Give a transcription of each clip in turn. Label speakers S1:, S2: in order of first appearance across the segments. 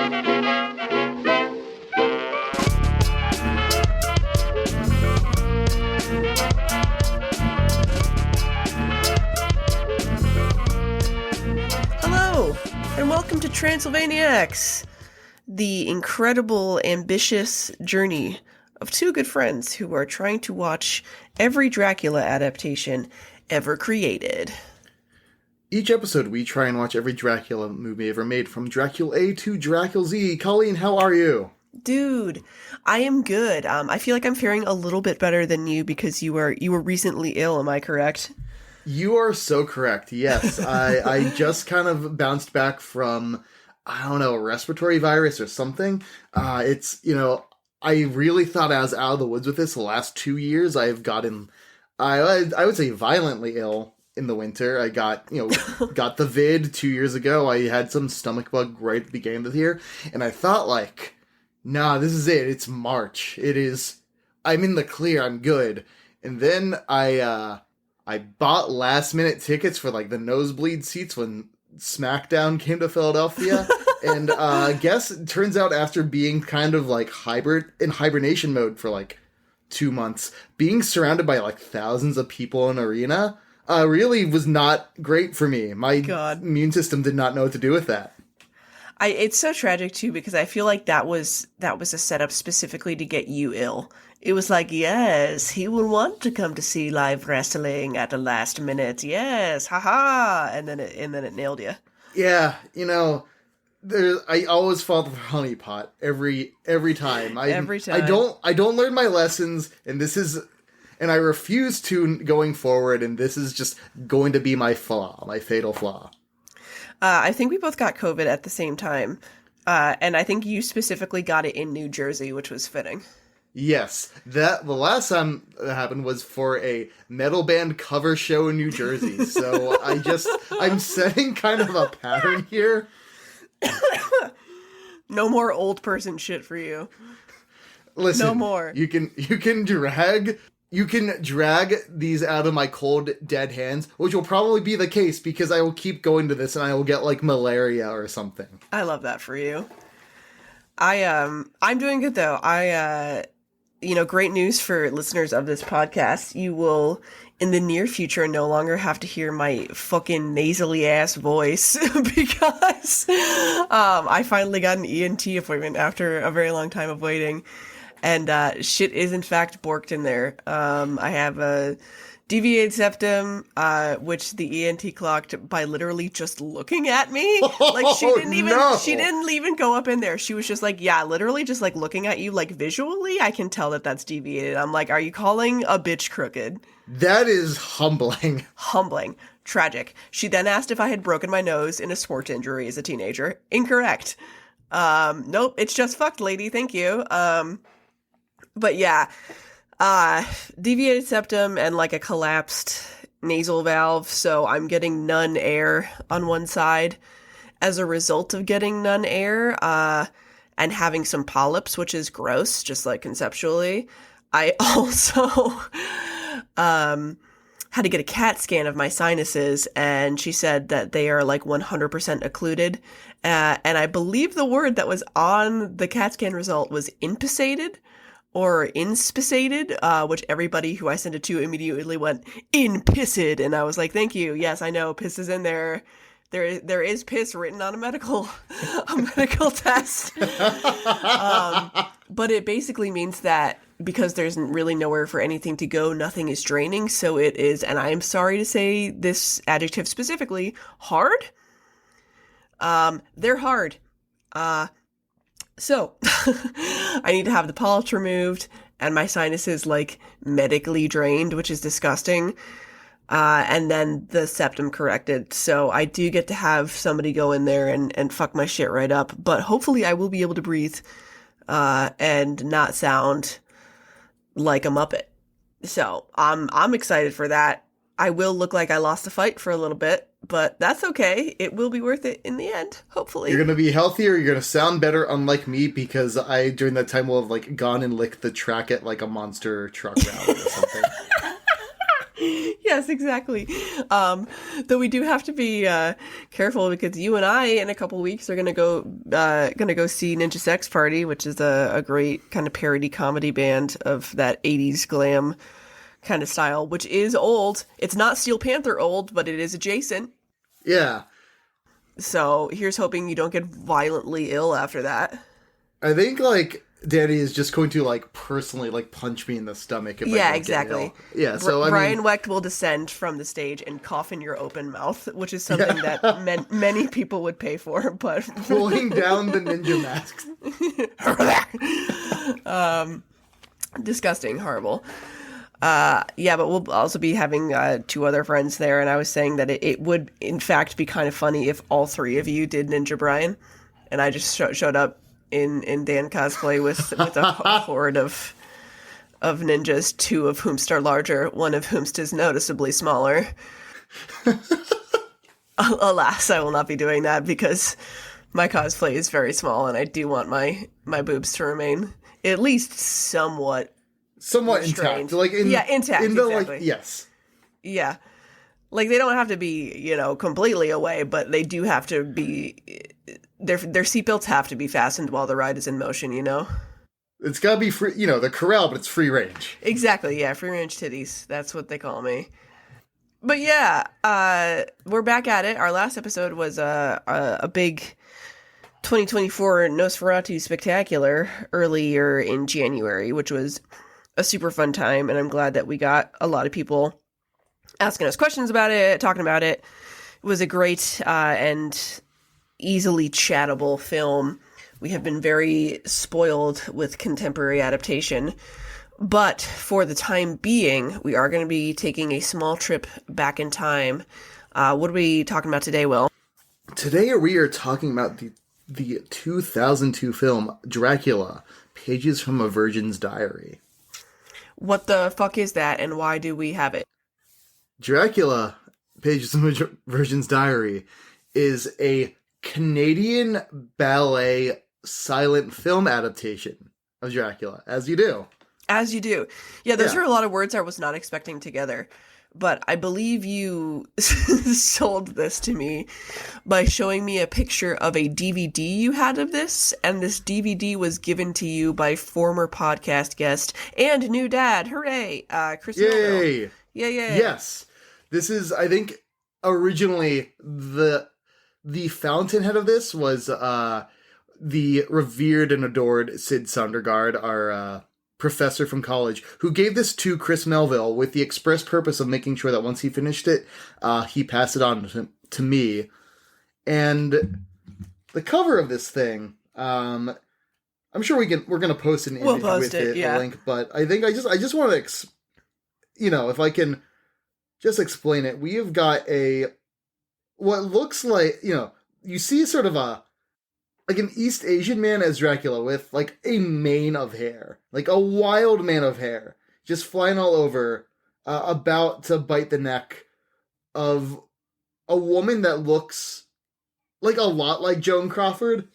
S1: Hello, and welcome to Transylvaniacs, the incredible, ambitious journey of two good friends who are trying to watch every Dracula adaptation ever created.
S2: Each episode, we try and watch every Dracula movie ever made, from Dracula A to Dracula Z. Colleen, how are you?
S1: Dude, I am good. I feel like I'm faring a little bit better than you because you were recently ill. Am I correct?
S2: You are so correct. Yes, I just kind of bounced back from, I don't know, a respiratory virus or something. I really thought I was out of the woods with this. The last 2 years, I've gotten, I would say, violently ill. In the winter, I got the vid 2 years ago. I had some stomach bug right at the beginning of the year, and I thought, like, nah, this is it. It's March. I'm in the clear. I'm good. And then I bought last minute tickets for like the nosebleed seats when SmackDown came to Philadelphia, and I guess it turns out after being kind of like in hibernation mode for like 2 months, being surrounded by like thousands of people in an arena. Really was not great for me. My immune system did not know what to do with that.
S1: It's so tragic too because I feel like that was a setup specifically to get you ill. It was like, yes, he will want to come to see live wrestling at the last minute. Yes, haha, and then it nailed you.
S2: Yeah, I always fall for honeypot every time.
S1: Every time.
S2: I don't learn my lessons, and I refuse to going forward, and this is just going to be my flaw, my fatal flaw.
S1: I think we both got COVID at the same time, and I think you specifically got it in New Jersey, which was fitting.
S2: Yes, the last time that happened was for a metal band cover show in New Jersey, so I'm setting kind of a pattern here.
S1: No more old person shit for you.
S2: Listen,
S1: no more.
S2: You can drag these out of my cold, dead hands, which will probably be the case because I will keep going to this and I will get like malaria or something.
S1: I love that for you. I'm doing good though. Great news for listeners of this podcast. You will, in the near future, no longer have to hear my fucking nasally ass voice because I finally got an ENT appointment after a very long time of waiting. And shit is in fact borked in there. I have a deviated septum, which the ENT clocked by literally just looking at me. Like she didn't even go up in there. She was just like, yeah, literally just like looking at you, like visually, I can tell that that's deviated. I'm like, are you calling a bitch crooked?
S2: That is humbling.
S1: Humbling. Tragic. She then asked if I had broken my nose in a sports injury as a teenager. Incorrect. Nope, it's just fucked, lady. Thank you. But yeah, deviated septum and like a collapsed nasal valve, so I'm getting none air on one side. As a result of getting none air, and having some polyps, which is gross, just like conceptually, I also had to get a CAT scan of my sinuses, and she said that they are like 100% occluded. And I believe the word that was on the CAT scan result was impissated. Or inspissated, which everybody who I sent it to immediately went, in-pissed, and I was like, thank you, yes, I know, piss is in there. There is piss written on a medical test. But it basically means that because there's really nowhere for anything to go, nothing is draining, so it is, and I am sorry to say this adjective specifically, hard? They're hard. So, I need to have the polyps removed and my sinuses, like, medically drained, which is disgusting, and then the septum corrected. So I do get to have somebody go in there and fuck my shit right up, but hopefully I will be able to breathe and not sound like a Muppet. So I'm excited for that. I will look like I lost the fight for a little bit, but that's okay. It will be worth it in the end, hopefully.
S2: You're going to be healthier, you're going to sound better, unlike me, because I, during that time, will have, like, gone and licked the track at, like, a monster truck rally or something.
S1: Yes, exactly. Though we do have to be careful because you and I in a couple weeks are gonna go see Ninja Sex Party, which is a great kind of parody comedy band of that 80s glam kind of style, which is old. It's not Steel Panther old, but it is adjacent.
S2: Yeah.
S1: So here's hoping you don't get violently ill after that.
S2: I think, like, Danny is just going to, like, personally, like, punch me in the stomach if I
S1: Yeah,
S2: don't
S1: exactly.
S2: get ill. Yeah, so, I
S1: Brian
S2: mean...
S1: Wecht will descend from the stage and cough in your open mouth, which is something that many people would pay for, but...
S2: Pulling down the ninja masks.
S1: Disgusting, horrible. Yeah, but we'll also be having two other friends there, and I was saying that it would, in fact, be kind of funny if all three of you did Ninja Brian, and I just showed up in Dan cosplay with a horde of ninjas, two of whomst are larger, one of whomst is noticeably smaller. Alas, I will not be doing that because my cosplay is very small, and I do want my boobs to remain at least somewhat
S2: intact. Like,
S1: intact.
S2: In the,
S1: exactly.
S2: like, yes.
S1: Yeah. Like, they don't have to be, completely away, but they do have to be... Their seatbelts have to be fastened while the ride is in motion,
S2: It's gotta be free, the corral, but it's free range.
S1: Exactly, yeah, free range titties. That's what they call me. But yeah, we're back at it. Our last episode was a big 2024 Nosferatu spectacular earlier in January, which was a super fun time, and I'm glad that we got a lot of people asking us questions about it, talking about it. It was a great and easily chattable film. We have been very spoiled with contemporary adaptation, but for the time being, we are going to be taking a small trip back in time. What are we talking about today, Will?
S2: Today we are talking about the 2002 film Dracula, Pages from a Virgin's Diary.
S1: What the fuck is that, and why do we have it?
S2: Dracula, Pages from a Virgin's Diary, is a Canadian ballet silent film adaptation of Dracula, as you do.
S1: As you do. Yeah, those are a lot of words I was not expecting together. But I believe you sold this to me by showing me a picture of a DVD you had of this, and this DVD was given to you by former podcast guest and new dad. Hooray! Chris Millville.
S2: Yay!
S1: Yeah.
S2: Yes. This is, I think, originally the fountainhead of this was the revered and adored Sid Sondergaard, our professor from college, who gave this to Chris Melville with the express purpose of making sure that once he finished it, he passed it on to me. And the cover of this thing, I'm sure we're gonna post an image with it, a link, but I think I just want to, if I can just explain it. We have got what looks like, you see sort of like an East Asian man as Dracula with, like, a mane of hair. Like, a wild mane of hair. Just flying all over, about to bite the neck of a woman that looks, like, a lot like Joan Crawford.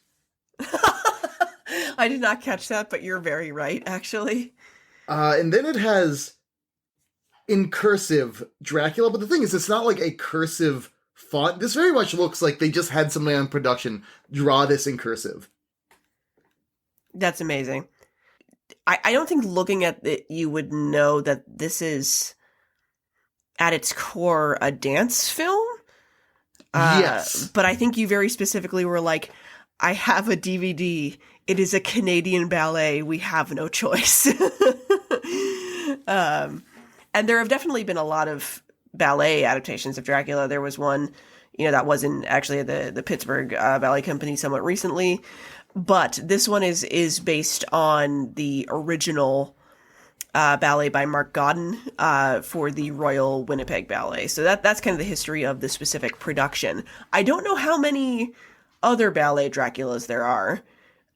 S1: I did not catch that, but you're very right, actually.
S2: And then it has, in cursive, Dracula. But the thing is, it's not like a cursive font. This very much looks like they just had somebody on production draw this in cursive.
S1: That's amazing. I don't think looking at it you would know that this is at its core a dance film.
S2: Yes.
S1: But I think you very specifically were like, I have a DVD. It is a Canadian ballet. We have no choice. And there have definitely been a lot of ballet adaptations of Dracula. There was one, that was in actually the Pittsburgh Ballet Company somewhat recently. But this one is based on the original ballet by Mark Godden for the Royal Winnipeg Ballet. So that's kind of the history of the specific production. I don't know how many other ballet Draculas there are,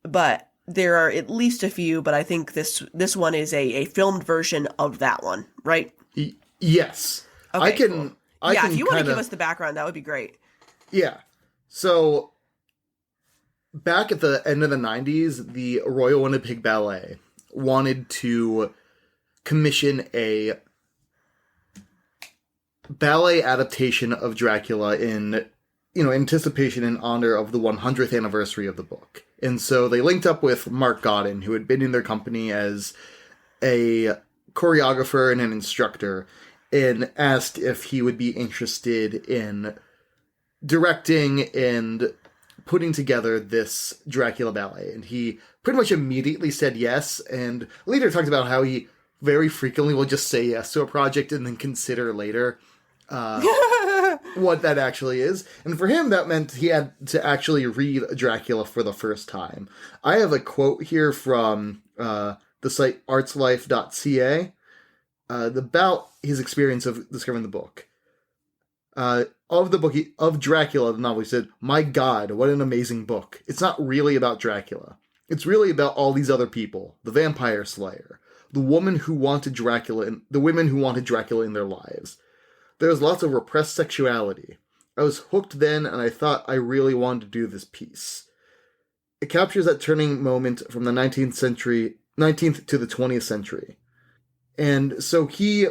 S1: but there are at least a few. But I think this one is a filmed version of that one, right?
S2: Yes.
S1: Okay,
S2: cool.
S1: If you want to give us the background, that would be great.
S2: Yeah. So, back at the end of the 90s, the Royal Winnipeg Ballet wanted to commission a ballet adaptation of Dracula in, anticipation in honor of the 100th anniversary of the book. And so they linked up with Mark Godden, who had been in their company as a choreographer and an instructor, and asked if he would be interested in directing and putting together this Dracula ballet. And he pretty much immediately said yes, and later talked about how he very frequently will just say yes to a project and then consider later what that actually is. And for him, that meant he had to actually read Dracula for the first time. I have a quote here from the site artslife.ca about his experience of discovering the book. Of Dracula, the novel, he said, "My God, what an amazing book. It's not really about Dracula. It's really about all these other people. The vampire slayer. The women who wanted Dracula in their lives. There's lots of repressed sexuality. I was hooked then, and I thought I really wanted to do this piece. It captures that turning moment from the 19th to the 20th century." And so he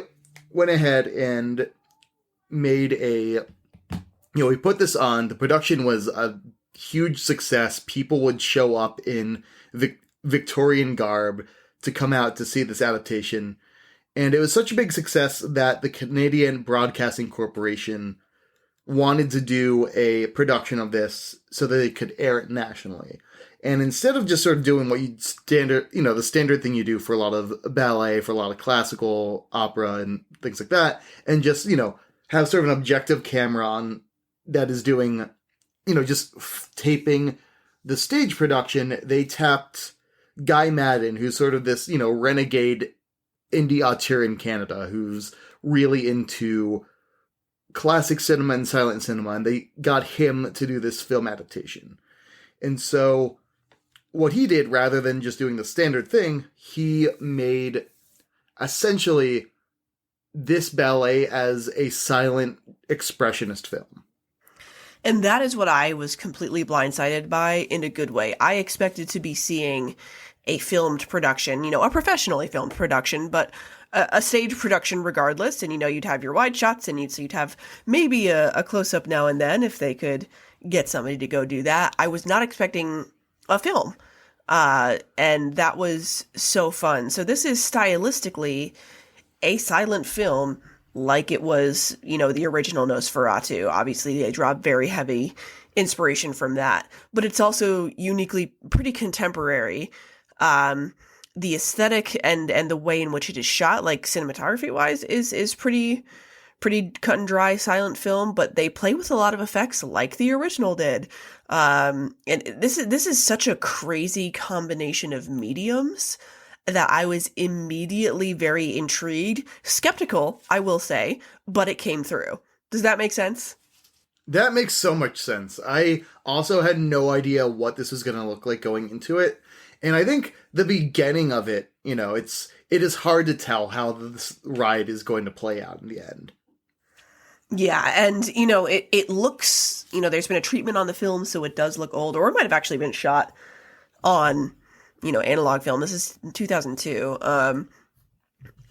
S2: went ahead and made he put this on. The production was a huge success. People would show up in Victorian garb to come out to see this adaptation. And it was such a big success that the Canadian Broadcasting Corporation wanted to do a production of this so that they could air it nationally. And instead of just sort of doing what the standard thing you do for a lot of ballet, for a lot of classical opera and things like that, and just, have sort of an objective camera on that is doing, just taping the stage production, they tapped Guy Madden, who's sort of this, renegade indie auteur in Canada, who's really into classic cinema and silent cinema, and they got him to do this film adaptation. And so what he did, rather than just doing the standard thing, he made essentially this ballet as a silent expressionist film.
S1: And that is what I was completely blindsided by in a good way. I expected to be seeing a filmed production, a professionally filmed production, but a stage production regardless. And, you'd have your wide shots and you'd have maybe a close-up now and then if they could get somebody to go do that. I was not expecting a film. And that was so fun. So this is stylistically a silent film like it was, the original Nosferatu. Obviously, they draw very heavy inspiration from that. But it's also uniquely pretty contemporary. The aesthetic and the way in which it is shot, like cinematography-wise, is pretty cut and dry silent film, but they play with a lot of effects like the original did. And this is such a crazy combination of mediums that I was immediately very intrigued, skeptical, I will say, but it came through. Does that make sense?
S2: That makes so much sense. I also had no idea what this was going to look like going into it. And I think the beginning of it, it is hard to tell how this ride is going to play out in the end.
S1: Yeah, and, it looks, there's been a treatment on the film, so it does look old, or it might have actually been shot on, analog film. This is 2002.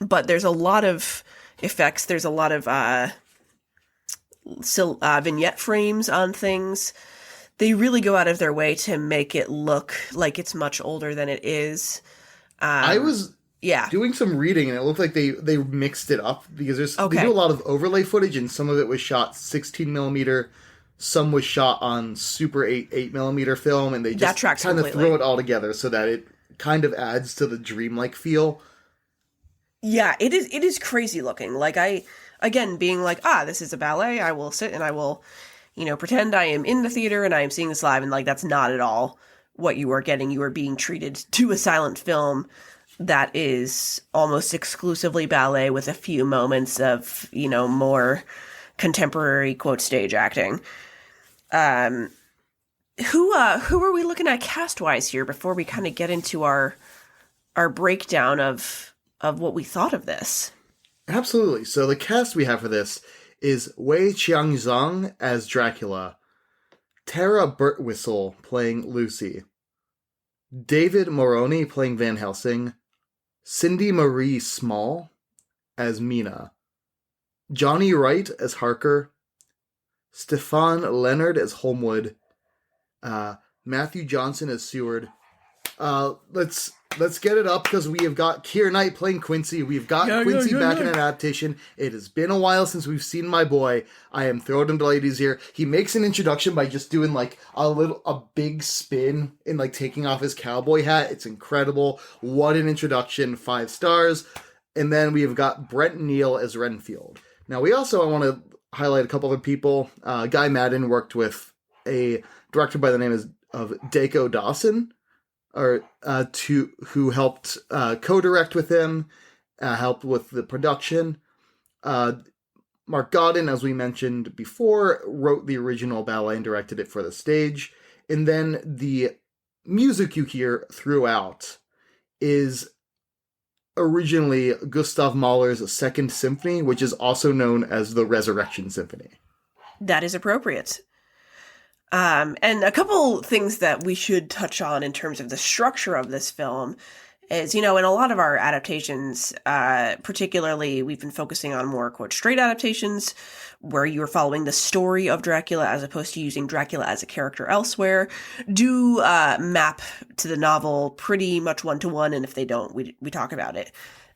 S1: But there's a lot of effects. There's a lot of vignette frames on things. They really go out of their way to make it look like it's much older than it is.
S2: I was doing some reading, and it looked like they mixed it up because they do a lot of overlay footage, and some of it was shot 16 millimeter, some was shot on Super 8 millimeter film, and they just kind of throw it all together so that it kind of adds to the dreamlike feel.
S1: Yeah, it is crazy looking. Like being like, this is a ballet, I will sit and I will, pretend I am in the theater and I am seeing this live, and that's not at all what you are getting. You are being treated to a silent film that is almost exclusively ballet with a few moments of, more contemporary quote stage acting. Who are we looking at cast-wise here before we kind of get into our breakdown of what we thought of this?
S2: Absolutely. So the cast we have for this is Wei Qiangzong as Dracula, Tara Birtwistle playing Lucy, David Moroni playing Van Helsing, Cindy Marie Small as Mina, Johnny Wright as Harker, Stefan Leonard as Holmwood, Matthew Johnson as Seward. Let's get it up because we have got Keir Knight playing Quincy. We've got Quincy back in an adaptation. It has been a while since we've seen my boy. I am thrilled and delighted he's here. He makes an introduction by just doing like a big spin and like taking off his cowboy hat. It's incredible. What an introduction. 5 stars. And then we have got Brent Neal as Renfield. Now we also, I want to highlight a couple other people. Guy Madden worked with a director by the name of Dako Dawson, who helped co-direct with him, helped with the production. Mark Godin, as we mentioned before, wrote the original ballet and directed it for the stage. And then the music you hear throughout is originally Gustav Mahler's Second Symphony, which is also known as the Resurrection Symphony.
S1: That is appropriate. And a couple things that we should touch on in terms of the structure of this film is, in a lot of our adaptations, particularly we've been focusing on more, quote, straight adaptations, where you're following the story of Dracula as opposed to using Dracula as a character elsewhere, do map to the novel pretty much one-to-one, and if they don't, we talk about it.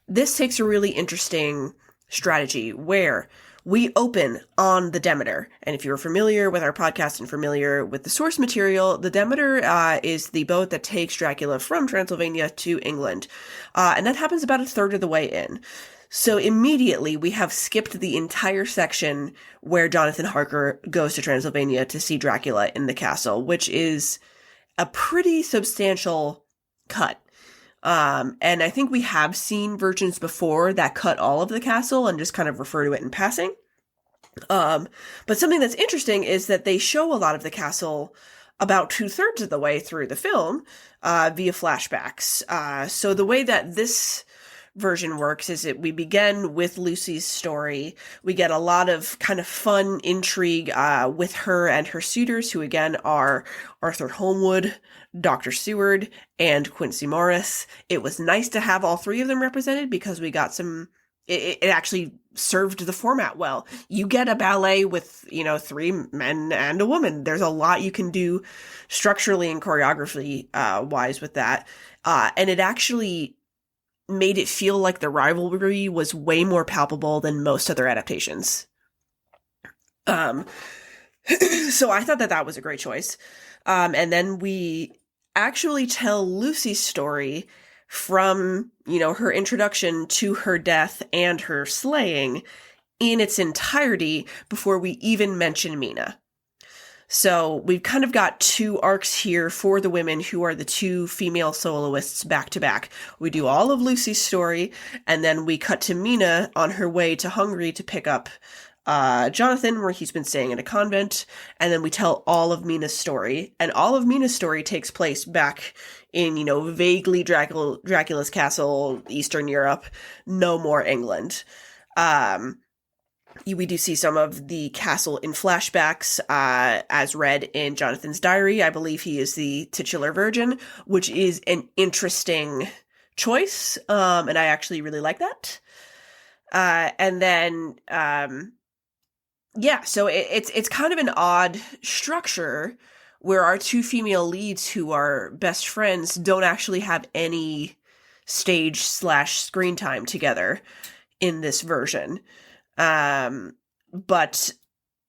S1: This takes a really interesting strategy where we open on the Demeter. And if you're familiar with our podcast and familiar with the source material, the Demeter is the boat that takes Dracula from Transylvania to England. And that happens about a third of the way in. So immediately we have skipped the entire section where Jonathan Harker goes to Transylvania to see Dracula in the castle, which is a pretty substantial cut. And I think we have seen versions before that cut all of the castle and just kind of refer to it in passing. But something that's interesting is that they show a lot of the castle about 2/3 of the way through the film, via flashbacks. So the way that this version works is that we begin with Lucy's story. We get a lot of kind of fun intrigue, with her and her suitors, who again are Arthur Holmwood, Dr. Seward, and Quincy Morris. It was nice to have all 3 of them represented because we got it actually served the format well. You get a ballet with, 3 men and a woman. There's a lot you can do structurally and choreography, wise with that. And it actually made it feel like the rivalry was way more palpable than most other adaptations. So I thought that was a great choice. And then we actually tell Lucy's story from, her introduction to her death and her slaying in its entirety before we even mention Mina. So we've kind of got 2 arcs here for the women who are the 2 female soloists back to back. We do all of Lucy's story, and then we cut to Mina on her way to Hungary to pick up Jonathan, where he's been staying in a convent, and then we tell all of Mina's story, and all of Mina's story takes place back in, vaguely Dracula's castle, Eastern Europe, no more England. We do see some of the castle in flashbacks, as read in Jonathan's diary. I believe he is the titular virgin, which is an interesting choice, and I actually really like that. And then, so it's kind of an odd structure where our 2 female leads who are best friends don't actually have any stage/screen time together in this version. But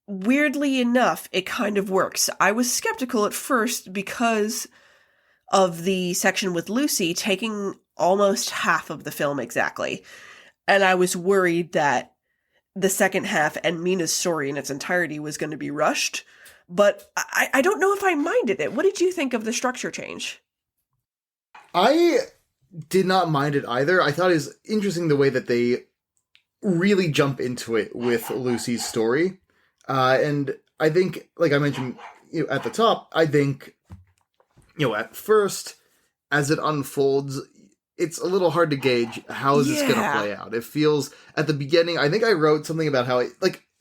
S1: weirdly enough, it kind of works. I was skeptical at first because of the section with Lucy taking almost half of the film exactly. And I was worried that the second half and Mina's story in its entirety was going to be rushed. But I don't know if I minded it. What did you think of the structure change?
S2: I did not mind it either. I thought it was interesting the way that they really jump into it with Lucy's story. And I think, like I mentioned at the top, I think, at first, as it unfolds, it's a little hard to gauge how is this going to play out. It feels, at the beginning, I think I wrote something about how,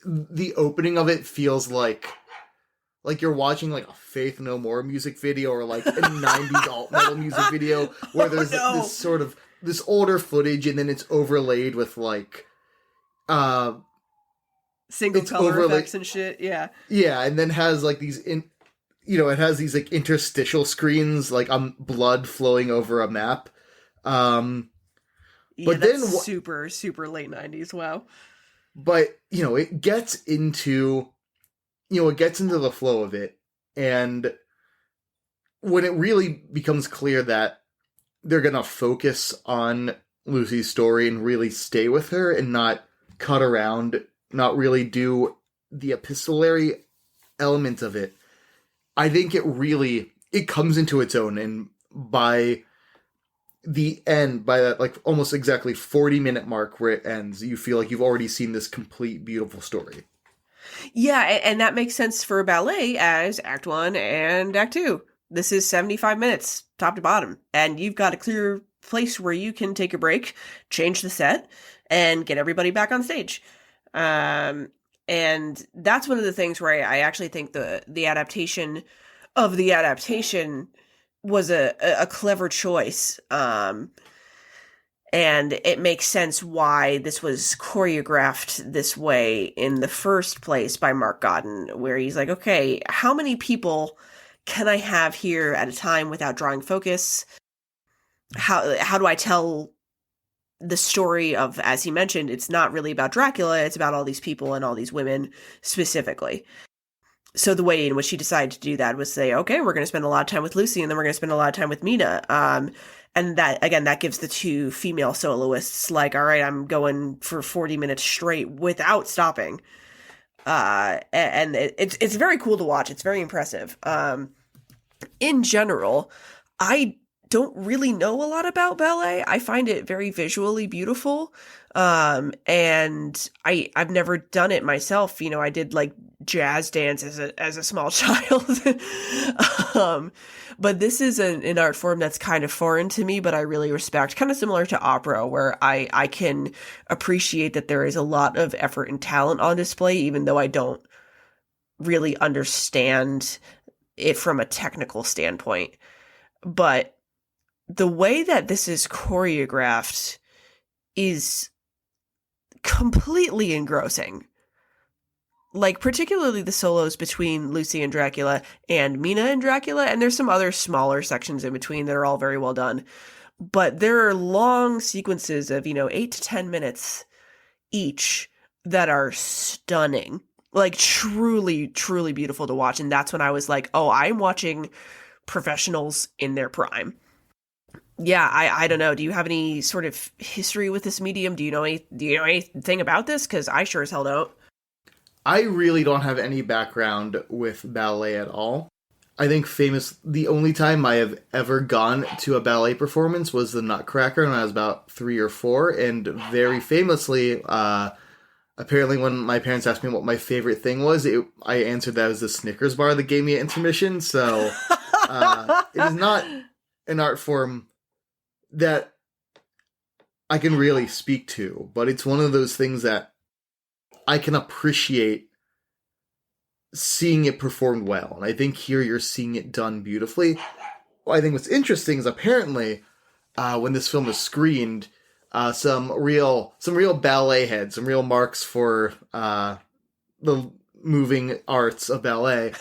S2: the opening of it feels like you're watching, a Faith No More music video or, a 90s alt-metal music video where there's this sort of, this older footage and then it's overlaid with,
S1: Single
S2: it's
S1: color
S2: overly,
S1: effects and shit. Yeah.
S2: yeah, and then has like these it has these like interstitial screens like blood flowing over a map. Um,
S1: Yeah,
S2: but
S1: that's
S2: then
S1: super, super late 90s. Wow.
S2: but it gets into the flow of it, and when it really becomes clear that they're gonna focus on Lucy's story and really stay with her and not cut around, not really do the epistolary element of it, I think it comes into its own, and by the end, by that like almost exactly 40-minute mark where it ends, you feel like you've already seen this complete beautiful story.
S1: Yeah, and that makes sense for a ballet as Act 1 and Act 2. This is 75 minutes, top to bottom, and you've got a clear place where you can take a break, change the set, and get everybody back on stage. Um, and that's one of the things where I actually think the adaptation of the adaptation was a clever choice. And it makes sense why this was choreographed this way in the first place by Mark Godden, where he's like, okay, how many people can I have here at a time without drawing focus? How do I tell the story of, as he mentioned, it's not really about Dracula, it's about all these people and all these women specifically. So the way in which he decided to do that was say, okay, we're going to spend a lot of time with Lucy, and then we're going to spend a lot of time with Mina. And that, again, that gives the two female soloists like, all right, I'm going for 40 minutes straight without stopping. And it's very cool to watch. It's very impressive. In general, I don't really know a lot about ballet. I find it very visually beautiful. And I've never done it myself. I did like jazz dance as a small child. But this is an art form that's kind of foreign to me, but I really respect, kind of similar to opera, where I can appreciate that there is a lot of effort and talent on display, even though I don't really understand it from a technical standpoint. But the way that this is choreographed is completely engrossing. Like, particularly the solos between Lucy and Dracula and Mina and Dracula, and there's some other smaller sections in between that are all very well done. But there are long sequences of, 8 to 10 minutes each that are stunning. Like, truly, truly beautiful to watch. And that's when I was like, oh, I'm watching professionals in their prime. Yeah, I don't know. Do you have any sort of history with this medium? Do you know anything about this? Because I sure as hell don't.
S2: I really don't have any background with ballet at all. I think the only time I have ever gone to a ballet performance was the Nutcracker when I was about 3 or 4, and very famously, apparently when my parents asked me what my favorite thing was, I answered that it was the Snickers bar that gave me at intermission, so it is not an art form that I can really speak to, but it's one of those things that I can appreciate seeing it performed well. And I think here you're seeing it done beautifully. Well, I think what's interesting is apparently when this film is screened, some real ballet heads, some real marks for the moving arts of ballet,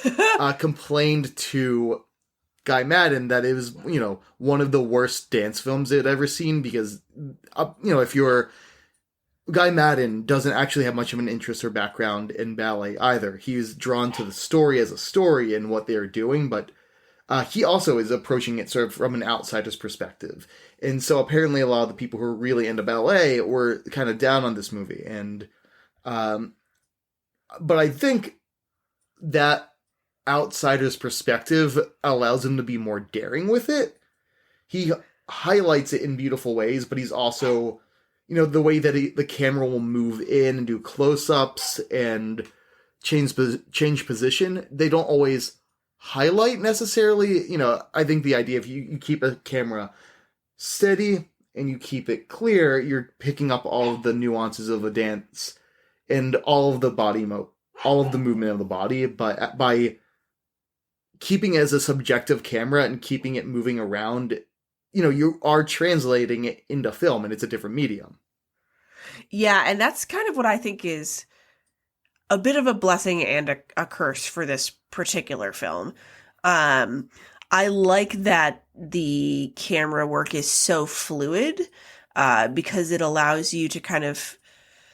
S2: complained to Guy Madden that it was, one of the worst dance films they'd ever seen because, if you're... Guy Madden doesn't actually have much of an interest or background in ballet either. He's drawn to the story as a story and what they're doing, but he also is approaching it sort of from an outsider's perspective. And so apparently a lot of the people who are really into ballet were kind of down on this movie. And, but I think that outsider's perspective allows him to be more daring with it. He highlights it in beautiful ways, but he's also, the way that the camera will move in and do close-ups and change position, they don't always highlight necessarily. I think the idea if you keep a camera steady and you keep it clear, you're picking up all of the nuances of a dance and all of the all of the movement of the body, but by keeping it as a subjective camera and keeping it moving around, you are translating it into film and it's a different medium.
S1: Yeah, and that's kind of what I think is a bit of a blessing and a curse for this particular film. I like that the camera work is so fluid, because it allows you to kind of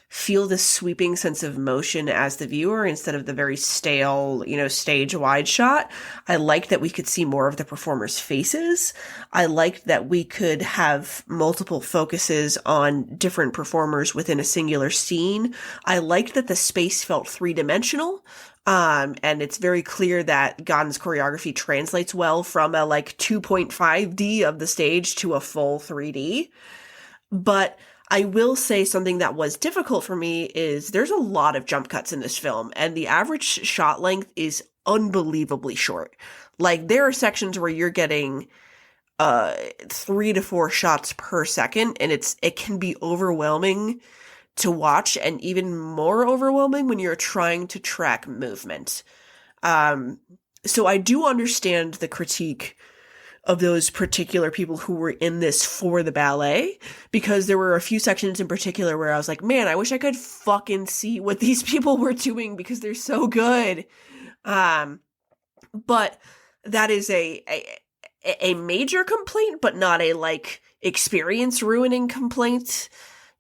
S1: feel the sweeping sense of motion as the viewer instead of the very stale, stage wide shot. I liked that we could see more of the performers' faces. I liked that we could have multiple focuses on different performers within a singular scene. I liked that the space felt three-dimensional. And it's very clear that Gon's choreography translates well from a 2.5D of the stage to a full 3D. But I will say something that was difficult for me is there's a lot of jump cuts in this film, and the average shot length is unbelievably short. There are sections where you're getting 3 to 4 shots per second, and it can be overwhelming to watch, and even more overwhelming when you're trying to track movement. So I do understand the critique of those particular people who were in this for the ballet, because there were a few sections in particular where I was like, man, I wish I could fucking see what these people were doing because they're so good. But that is a major complaint, but not a experience ruining complaint,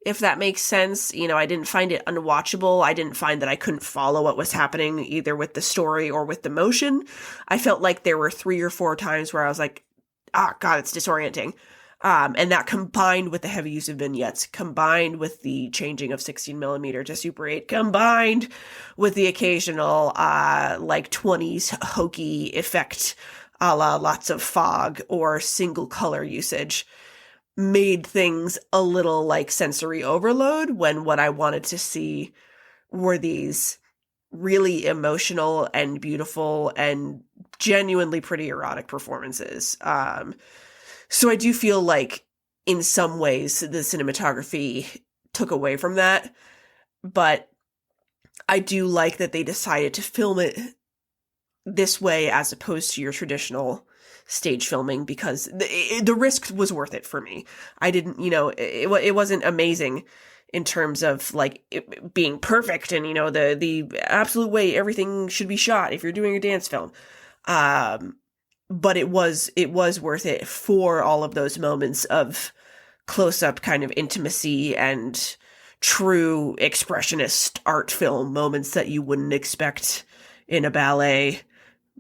S1: if that makes sense. I didn't find it unwatchable. I didn't find that I couldn't follow what was happening either with the story or with the motion. I felt like there were 3 or 4 times where I was like, God, it's disorienting. And that combined with the heavy use of vignettes, combined with the changing of 16 millimeter to Super 8, combined with the occasional 20s hokey effect, a la lots of fog or single color usage, made things a little sensory overload, when what I wanted to see were these really emotional and beautiful and genuinely pretty erotic performances. So I do feel like in some ways the cinematography took away from that, but I do like that they decided to film it this way as opposed to your traditional stage filming, because the risk was worth it for me. I didn't, it wasn't amazing in terms of it being perfect and, the absolute way everything should be shot if you're doing a dance film. But it was worth it for all of those moments of close-up kind of intimacy and true expressionist art film moments that you wouldn't expect in a ballet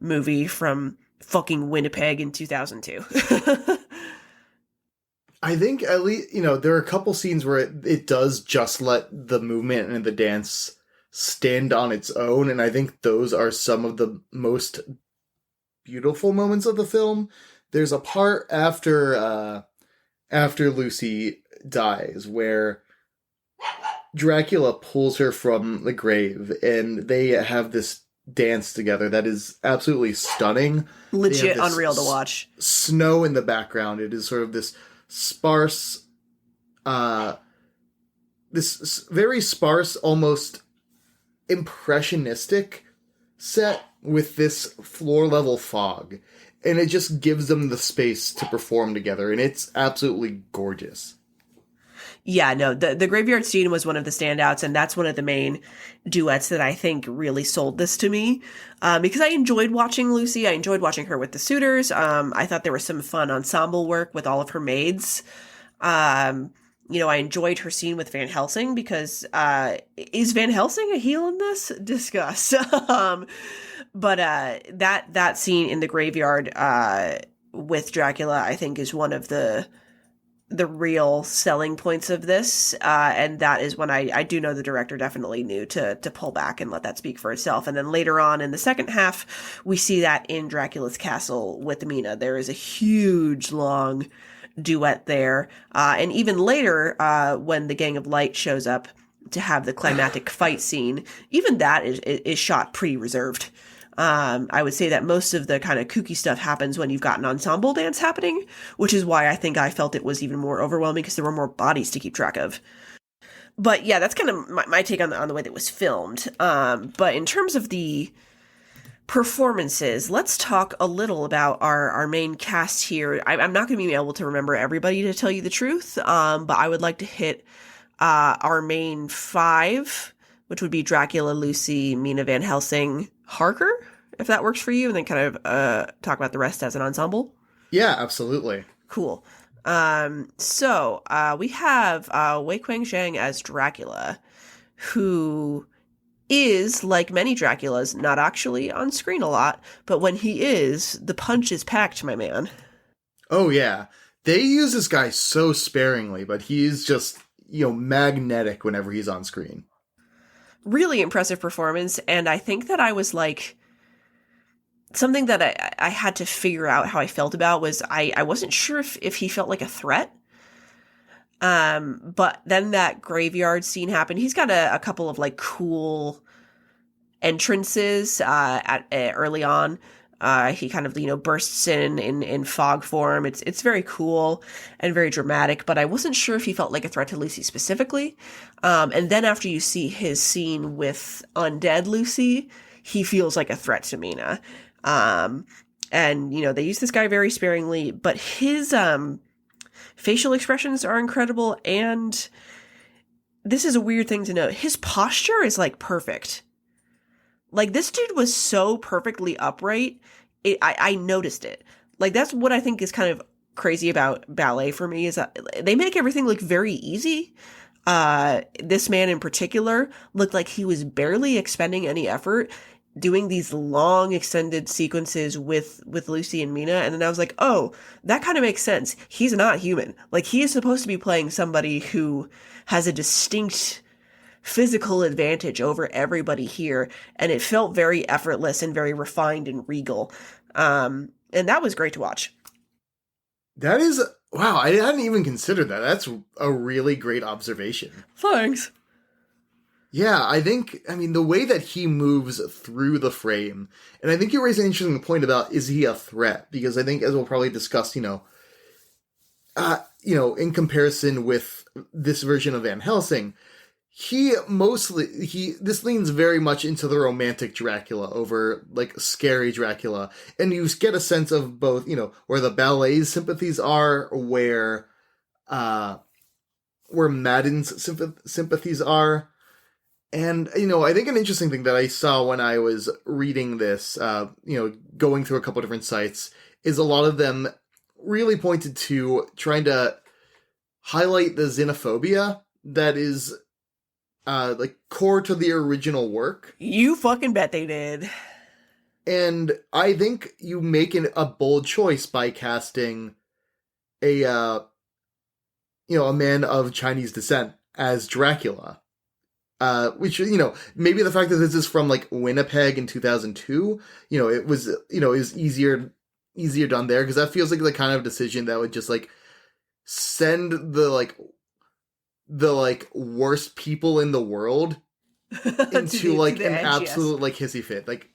S1: movie from fucking Winnipeg in 2002.
S2: I think at least, there are a couple scenes where it does just let the movement and the dance stand on its own, and I think those are some of the most beautiful moments of the film. There's a part after Lucy dies where Dracula pulls her from the grave, and they have this dance together that is absolutely stunning.
S1: Legit unreal to watch.
S2: Snow in the background. It is sort of this sparse, this very sparse, almost impressionistic set with this floor level fog, and it just gives them the space to perform together, and it's absolutely gorgeous.
S1: Yeah, no, the graveyard scene was one of the standouts, and that's one of the main duets that I think really sold this to me, because I enjoyed watching Lucy. I enjoyed watching her with the suitors. I thought there was some fun ensemble work with all of her maids. I enjoyed her scene with Van Helsing, because is Van Helsing a heel in this? Discuss. But that scene in the graveyard with Dracula, I think, is one of the real selling points of this, and that is when I do know the director definitely knew to pull back and let that speak for itself. And then later on in the second half, we see that in Dracula's castle with Mina. There is a huge, long duet there, and even later, when the Gang of Light shows up to have the climactic fight scene, even that is shot pretty reserved. I would say that most of the kind of kooky stuff happens when you've got an ensemble dance happening, which is why I think I felt it was even more overwhelming, because there were more bodies to keep track of. But yeah, that's kind of my take on the way that it was filmed. But in terms of the performances, let's talk a little about our main cast here. I'm not going to be able to remember everybody, to tell you the truth, but I would like to hit our main 5 which would be Dracula, Lucy, Mina Van Helsing, Harker, if that works for you, and then kind of talk about the rest as an ensemble.
S2: Yeah, absolutely.
S1: Cool. So we have Wei Quang Zhang as Dracula, who is, like many Draculas, not actually on screen a lot, but when he is, the punch is packed, my man.
S2: Oh, yeah. They use this guy so sparingly, but he's just, magnetic whenever he's on screen.
S1: Really impressive performance, and I think that I was like, something that I had to figure out how I felt about was I wasn't sure if he felt like a threat. But then that graveyard scene happened. He's got a couple of like cool entrances early on. He kind of, bursts in fog form. It's very cool and very dramatic, but I wasn't sure if he felt like a threat to Lucy specifically. And then after you see his scene with undead Lucy, he feels like a threat to Mina. And, they use this guy very sparingly, but his facial expressions are incredible, and this is a weird thing to note. His posture is, like, perfect. Like, this dude was so perfectly upright, I noticed it. Like, that's what I think is kind of crazy about ballet for me, is that they make everything look very easy. This man in particular looked like he was barely expending any effort, doing these long extended sequences with Lucy and Mina. And then I was like, oh, that kind of makes sense. He's not human. Like, he is supposed to be playing somebody who has a distinct physical advantage over everybody here. And it felt very effortless and very refined and regal. And that was great to watch.
S2: That is, wow, I hadn't even considered that. That's a really great observation.
S1: Thanks.
S2: Yeah, the way that he moves through the frame, and I think you raise an interesting point about, is he a threat? Because I think, as we'll probably discuss, in comparison with this version of Van Helsing, this leans very much into the romantic Dracula over, like, scary Dracula. And you get a sense of both, where the ballet's sympathies are, where Madden's sympathies are. And, I think an interesting thing that I saw when I was reading this, going through a couple different sites, is a lot of them really pointed to trying to highlight the xenophobia that is, core to the original work.
S1: You fucking bet they did.
S2: And I think you make a bold choice by casting a man of Chinese descent as Dracula. Which, maybe the fact that this is from, like, Winnipeg in 2002, it was, is easier done there, because that feels like the kind of decision that would just, like, send the worst people in the world into, an absolute, like, hissy fit. Like,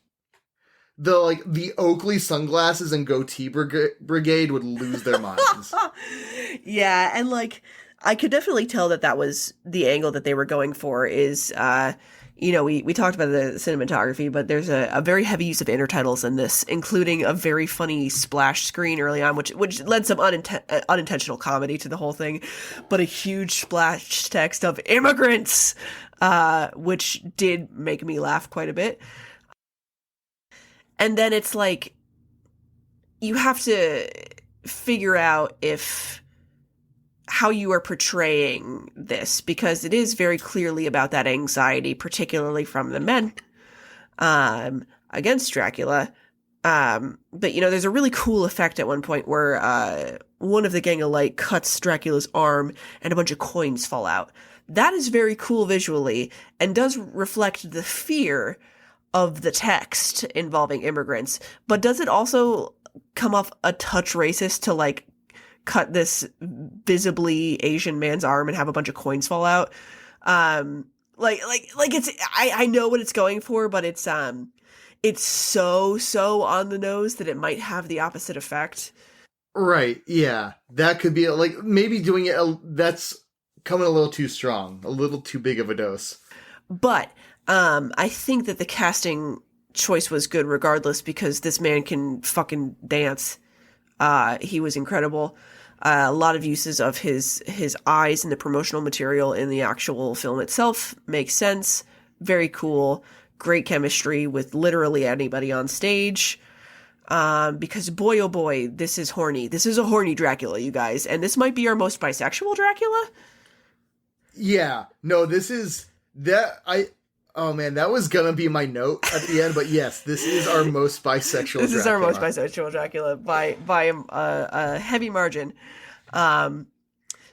S2: the Oakley sunglasses and goatee brigade would lose their minds.
S1: Yeah, and, like, I could definitely tell that was the angle that they were going for. Is, we talked about the cinematography, but there's a very heavy use of intertitles in this, including a very funny splash screen early on, which led some unintentional comedy to the whole thing, but a huge splash text of immigrants, which did make me laugh quite a bit. And then it's like, you have to figure out how you are portraying this, because it is very clearly about that anxiety, particularly from the men, against Dracula. But, there's a really cool effect at one point where, one of the Gang of Light cuts Dracula's arm and a bunch of coins fall out. That is very cool visually and does reflect the fear of the text involving immigrants. But does it also come off a touch racist to, like, cut this visibly Asian man's arm and have a bunch of coins fall out? It's, I know what it's going for, but it's so on the nose that it might have the opposite effect.
S2: Right. Yeah. That could be, like, maybe doing it, that's coming a little too strong, a little too big of a dose.
S1: But, I think that the casting choice was good regardless, because this man can fucking dance. He was incredible. A lot of uses of his eyes in the promotional material in the actual film itself makes sense. very cool, great chemistry with literally anybody on stage. Because boy, oh boy, this is horny. This is a horny Dracula, you guys. And this might be our most bisexual Dracula.
S2: Yeah, no, this is that oh man, that was gonna be my note at the end, but yes, this is our most bisexual
S1: This
S2: Dracula.
S1: is our most bisexual Dracula by a heavy margin.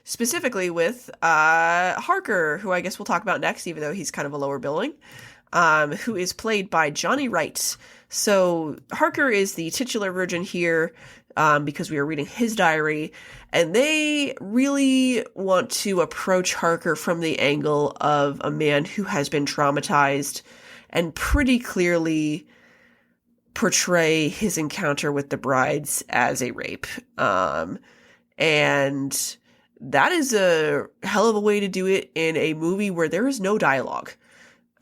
S1: Specifically with Harker, who I guess we'll talk about next, even though he's kind of a lower billing, who is played by Johnny Wright. So Harker is the titular virgin here, because we are reading his diary, and they really want to approach Harker from the angle of a man who has been traumatized and pretty clearly portray his encounter with the brides as a rape. And that is a hell of a way to do it in a movie where there is no dialogue.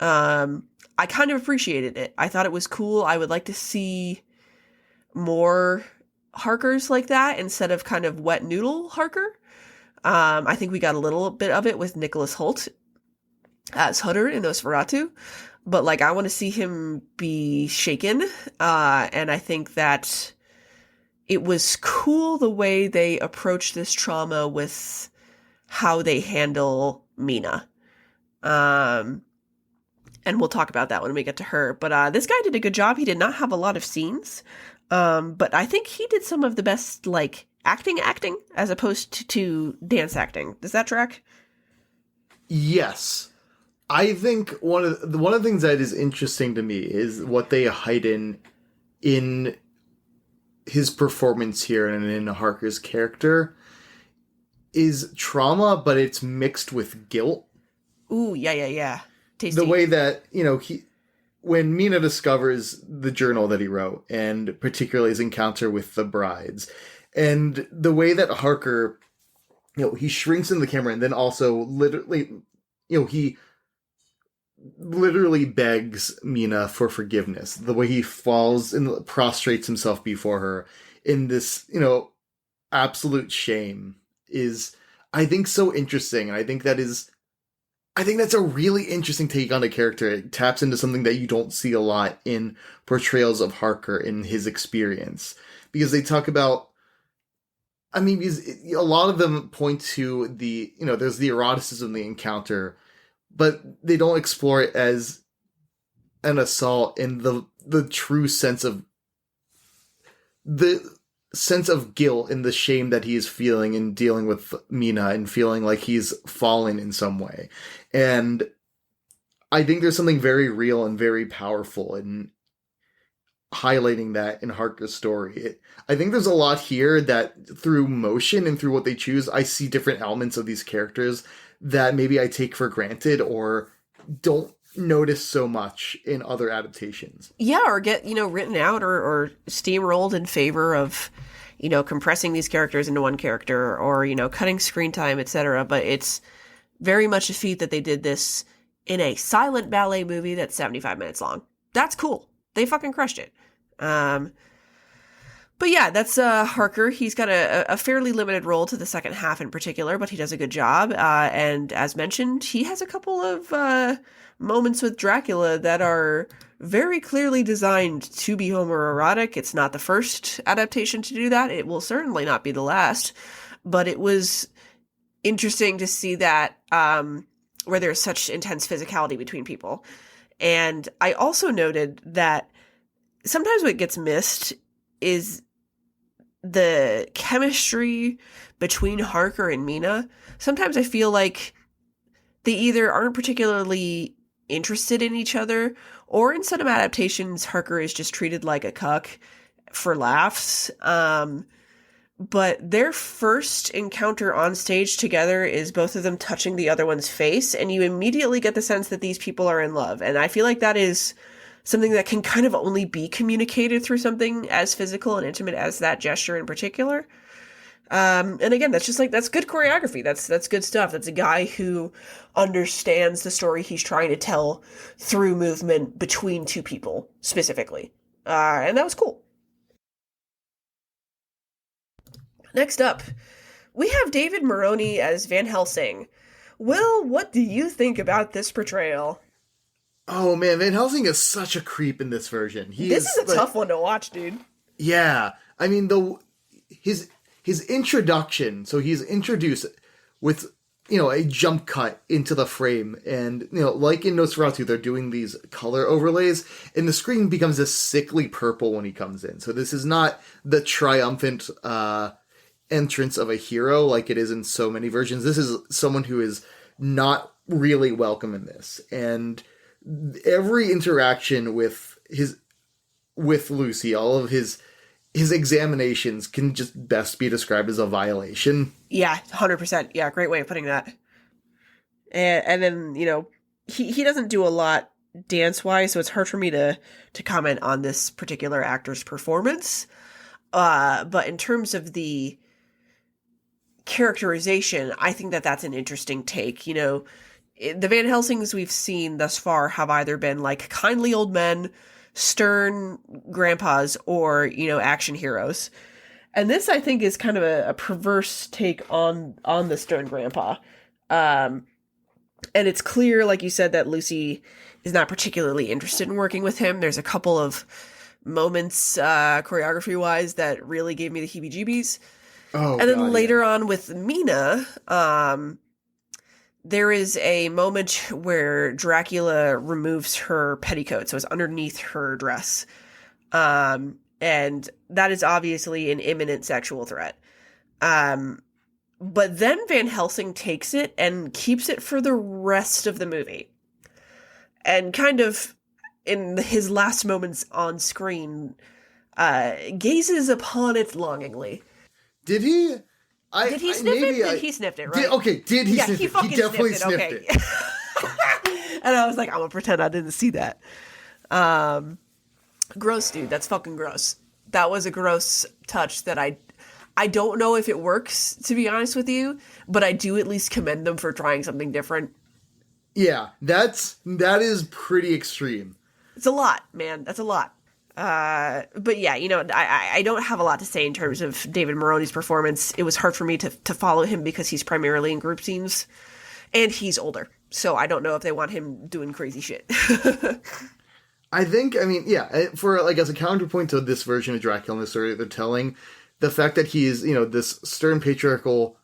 S1: I kind of appreciated it. I thought it was cool. I would like to see more Harkers like that instead of kind of wet noodle Harker. I think we got a little bit of it with Nicholas Hoult as Hutter in Nosferatu, but like I want to see him be shaken. And I think that it was cool the way they approach this trauma with how they handle Mina. And we'll talk about that when we get to her. But this guy did a good job. He did not have a lot of scenes. But I think he did some of the best, like, acting as opposed to dance acting. Does that track?
S2: Yes. I think one of the things that is interesting to me is what they heighten in his performance here and in Harker's character is trauma, but it's mixed with guilt.
S1: Ooh, yeah. Tasty.
S2: The way that, when Mina discovers the journal that he wrote, and particularly his encounter with the brides, and the way that Harker, he shrinks in the camera and then also literally, he literally begs Mina for forgiveness. The way he falls and prostrates himself before her in this, absolute shame is, I think, so interesting. And I think that's a really interesting take on a character. It taps into something that you don't see a lot in portrayals of Harker in his experience. Because they talk about, because a lot of them point to the, there's the eroticism of the encounter, but they don't explore it as an assault in the true sense of guilt and the shame that he is feeling in dealing with Mina and feeling like he's fallen in some way. And I think there's something very real and very powerful in highlighting that in Harker's story. I think there's a lot here that through motion and through what they choose, I see different elements of these characters that maybe I take for granted or don't notice so much in other adaptations.
S1: Yeah, or get, written out or steamrolled in favor of, compressing these characters into one character or, cutting screen time, etc. But it's very much a feat that they did this in a silent ballet movie that's 75 minutes long. That's cool. They fucking crushed it. But yeah, that's Harker. He's got a fairly limited role to the second half in particular, but he does a good job. And as mentioned, he has a couple of moments with Dracula that are very clearly designed to be homoerotic. It's not the first adaptation to do that. It will certainly not be the last. But it was interesting to see that where there's such intense physicality between people. And I also noted that sometimes what gets missed is the chemistry between Harker and Mina. Sometimes I feel like they either aren't particularly interested in each other, or in some adaptations, Harker is just treated like a cuck for laughs. But their first encounter on stage together is both of them touching the other one's face, and you immediately get the sense that these people are in love. And I feel like that is something that can kind of only be communicated through something as physical and intimate as that gesture in particular. And again, that's just that's good choreography. That's good stuff. That's a guy who understands the story he's trying to tell through movement between two people specifically. And that was cool. Next up, we have David Moroni as Van Helsing. Will, what do you think about this portrayal?
S2: Oh man, Van Helsing is such a creep in this version.
S1: This is a tough one to watch, dude.
S2: Yeah, I mean his introduction. So he's introduced with a jump cut into the frame, and like in Nosferatu, they're doing these color overlays, and the screen becomes a sickly purple when he comes in. So this is not the triumphant entrance of a hero like it is in so many versions. This is someone who is not really welcome in this, and every interaction with Lucy, all of his examinations can just best be described as a violation.
S1: Yeah, 100%. Yeah, great way of putting that. And then, he doesn't do a lot dance-wise, so it's hard for me to comment on this particular actor's performance. But in terms of the characterization, I think that that's an interesting take. The Van Helsings we've seen thus far have either been like kindly old men, stern grandpas, or action heroes, and this I think is kind of a perverse take on the stern grandpa. And it's clear, like you said, that Lucy is not particularly interested in working with him. There's a couple of moments choreography wise that really gave me the heebie-jeebies. And then later on with Mina, there is a moment where Dracula removes her petticoat, so it's underneath her dress. And that is obviously an imminent sexual threat. But then Van Helsing takes it and keeps it for the rest of the movie. And kind of, in his last moments on screen, gazes upon it longingly.
S2: Did he?
S1: Did he sniff it? He sniffed it, right?
S2: Did he sniff it? He definitely sniffed it.
S1: And I was like, I'm gonna pretend I didn't see that. Gross, dude. That's fucking gross. That was a gross touch that I don't know if it works, to be honest with you, but I do at least commend them for trying something different.
S2: Yeah, that is pretty extreme.
S1: It's a lot, man. That's a lot. But yeah, I don't have a lot to say in terms of David Moroni's performance. It was hard for me to follow him because he's primarily in group scenes, and he's older. So I don't know if they want him doing crazy shit.
S2: I think, for as a counterpoint to this version of Dracula and the story that they're telling, the fact that he is, this stern patriarchal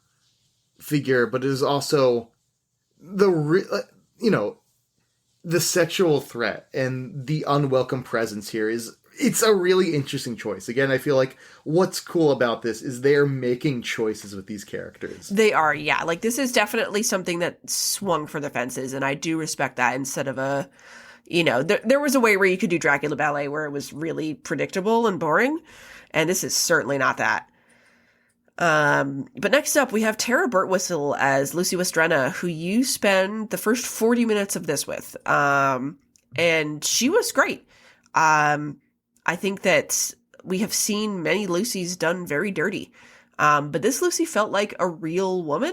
S2: figure, but it is also the sexual threat and the unwelcome presence here it's a really interesting choice. Again, I feel like what's cool about this is they're making choices with these characters.
S1: They are, yeah. Like, this is definitely something that swung for the fences, and I do respect that instead of a, there was a way where you could do Dracula ballet where it was really predictable and boring, and this is certainly not that. But next up, we have Tara Burtwhistle as Lucy Westrena, who you spend the first 40 minutes of this with. And she was great. I think that we have seen many Lucys done very dirty. But this Lucy felt like a real woman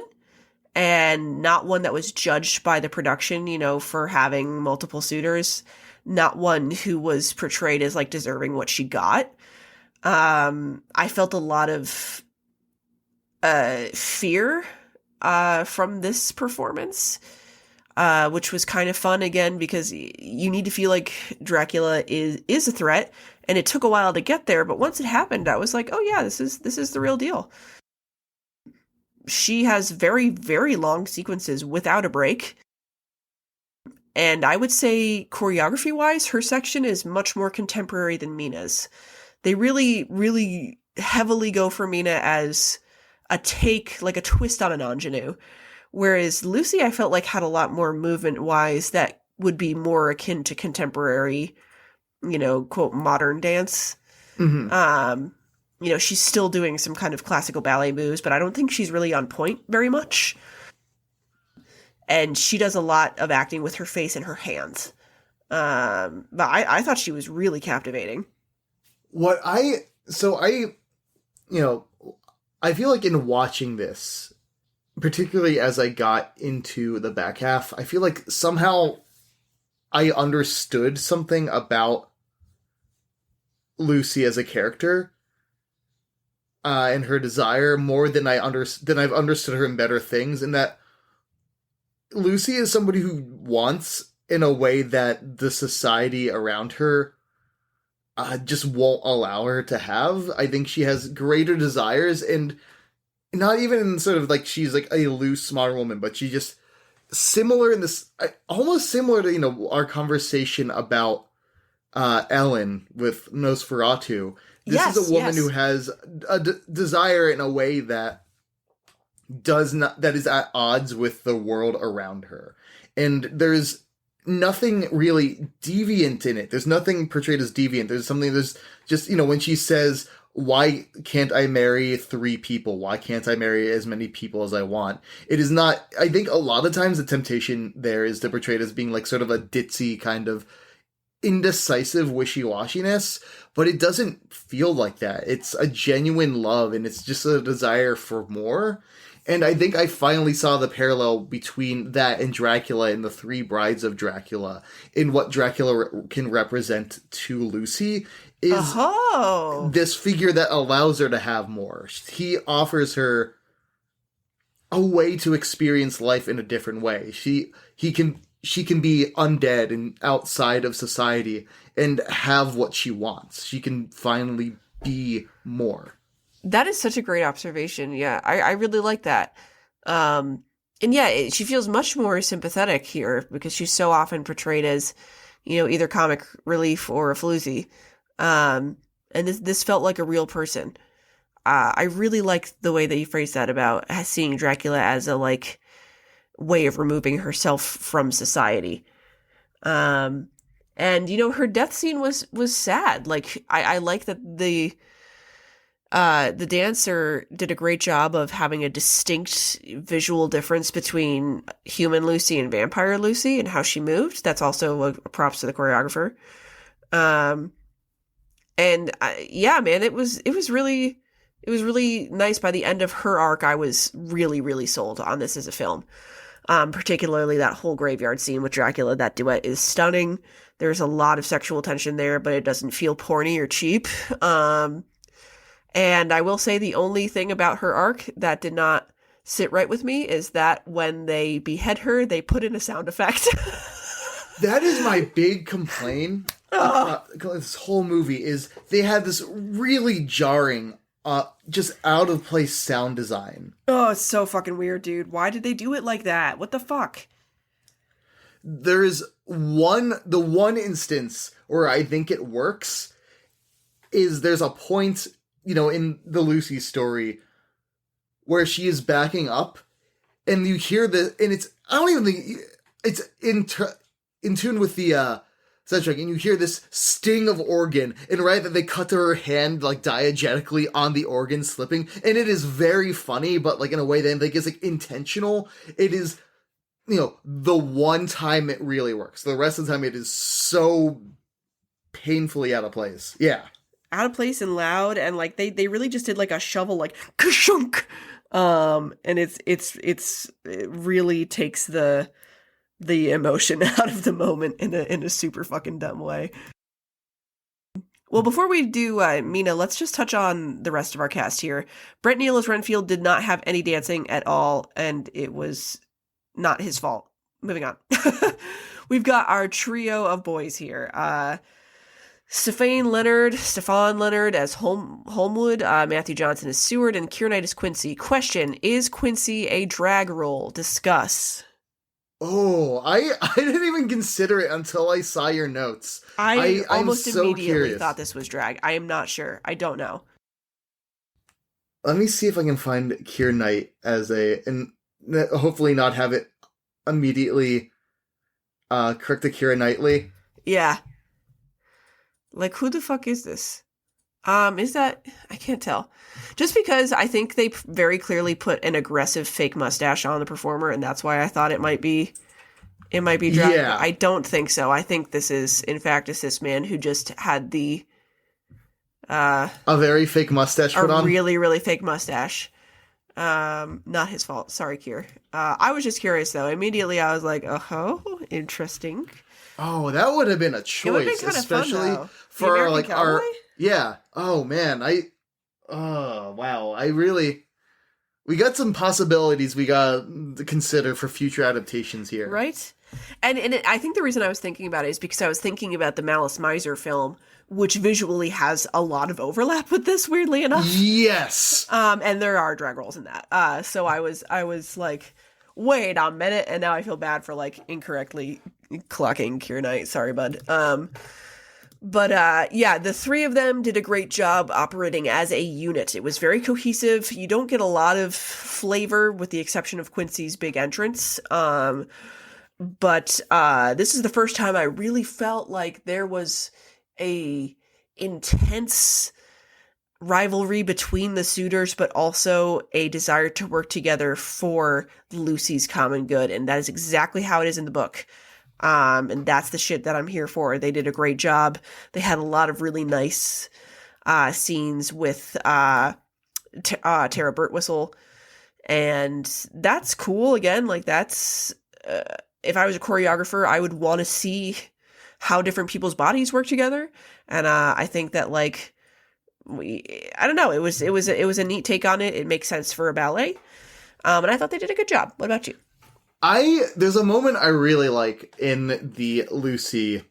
S1: and not one that was judged by the production, for having multiple suitors, not one who was portrayed as like deserving what she got. I felt a lot of fear from this performance, which was kind of fun again because you need to feel like Dracula is a threat, and it took a while to get there, but once it happened, I was like, oh yeah, this is the real deal. She has very, very long sequences without a break, and I would say choreography wise, her section is much more contemporary than Mina's. They really, really heavily go for Mina as a take, like a twist on an ingenue. Whereas Lucy, I felt like had a lot more movement-wise that would be more akin to contemporary, quote, modern dance. Mm-hmm. She's still doing some kind of classical ballet moves, but I don't think she's really on point very much. And she does a lot of acting with her face and her hands. But I thought she was really captivating.
S2: I feel like in watching this, particularly as I got into the back half, I feel like somehow I understood something about Lucy as a character and her desire more than I've understood her in Better Things, in that Lucy is somebody who wants in a way that the society around her just won't allow her to have. I think she has greater desires, and not even in sort of like she's like a loose modern woman, but she just similar in this, almost similar to, you know, our conversation about Ellen with Nosferatu. This is a woman who has a desire in a way that that is at odds with the world around her. And there's nothing really deviant in it. There's nothing portrayed as deviant. There's just, you know, when she says, why can't I marry 3 people? Why can't I marry as many people as I want? It is not, I think a lot of times the temptation there is to portray it as being like sort of a ditzy kind of indecisive wishy-washiness, but it doesn't feel like that. It's a genuine love, and it's just a desire for more. And I think I finally saw the parallel between that and Dracula and the 3 brides of Dracula in what Dracula can represent to Lucy is this figure that allows her to have more. He offers her a way to experience life in a different way. She can be undead and outside of society and have what she wants. She can finally be more.
S1: That is such a great observation. Yeah, I really like that. And yeah, she feels much more sympathetic here because she's so often portrayed as, you know, either comic relief or a floozy. And this felt like a real person. I really like the way that you phrased that about seeing Dracula as a like way of removing herself from society. And you know, her death scene was sad. Like I like that the dancer did a great job of having a distinct visual difference between human Lucy and vampire Lucy and how she moved. That's also a props to the choreographer. And yeah, man, it was really nice. By the end of her arc, I was really, really sold on this as a film. Particularly that whole graveyard scene with Dracula. That duet is stunning. There's a lot of sexual tension there, but it doesn't feel porny or cheap. And I will say the only thing about her arc that did not sit right with me is that when they behead her, they put in a sound effect.
S2: That is my big complaint. This whole movie is they had this really jarring, just out of place sound design.
S1: Oh, it's so fucking weird, dude. Why did they do it like that? What the fuck?
S2: There's the one instance where I think it works is there's a point, you know, in the Lucy story where she is backing up and you hear and it's, I don't even think it's in tune with the soundtrack, and you hear this sting of organ, and right that they cut to her hand like diegetically on the organ slipping, and it is very funny, but like in a way that I think is like intentional. It is, you know, the one time it really works. The rest of the time it is so painfully out of place. Yeah.
S1: Out of place and loud, and like they really just did like a shovel like kashunk. And it really takes the emotion out of the moment in a super fucking dumb way. Well, before we do Mina, let's just touch on the rest of our cast here. Brett Neal as Renfield did not have any dancing at all, and it was not his fault. Moving on. We've got our trio of boys here. Stefan Leonard as Holmwood, Matthew Johnson as Seward, and Keira Knight as Quincy. Question, is Quincy a drag role? Discuss.
S2: Oh, I didn't even consider it until I saw your notes.
S1: I almost
S2: so
S1: immediately
S2: curious.
S1: thought this was drag. I am not sure. I don't know.
S2: Let me see if I can find Keira Knight as and hopefully not have it immediately correct to Keira Knightley.
S1: Yeah. Like, who the fuck is this? Is that... I can't tell. Just because I think they very clearly put an aggressive fake mustache on the performer, and that's why I thought it might be drag.
S2: Yeah.
S1: I don't think so. I think this is, in fact, a cis man who just had the...
S2: a very fake mustache put on?
S1: A really, really fake mustache. Not his fault. Sorry, Kier. I was just curious, though. Immediately, I was like, oh, interesting.
S2: Oh, that would have been a choice, especially
S1: fun,
S2: for like
S1: Cowboy?
S2: our Oh man, wow. We got some possibilities we got to consider for future adaptations here.
S1: Right? I think the reason I was thinking about it is because I was thinking about the Malice Miser film, which visually has a lot of overlap with this, weirdly enough.
S2: Yes.
S1: And there are drag rolls in that. So I was like, wait a minute, and now I feel bad for like incorrectly clocking Keira Knight. Sorry, bud. But yeah, the three of them did a great job operating as a unit. It was very cohesive. You don't get a lot of flavor with the exception of Quincy's big entrance. But this is the first time I really felt like there was a intense rivalry between the suitors, but also a desire to work together for Lucy's common good. And that is exactly how it is in the book. And that's the shit that I'm here for. They did a great job. They had a lot of really nice scenes with Tara Birtwistle. And that's cool. Again, like that's... if I was a choreographer, I would want to see how different people's bodies work together. And I think that like I don't know, it was a neat take on it. It makes sense for a ballet. And I thought they did a good job. What about you?
S2: There's a moment I really like in the Lucy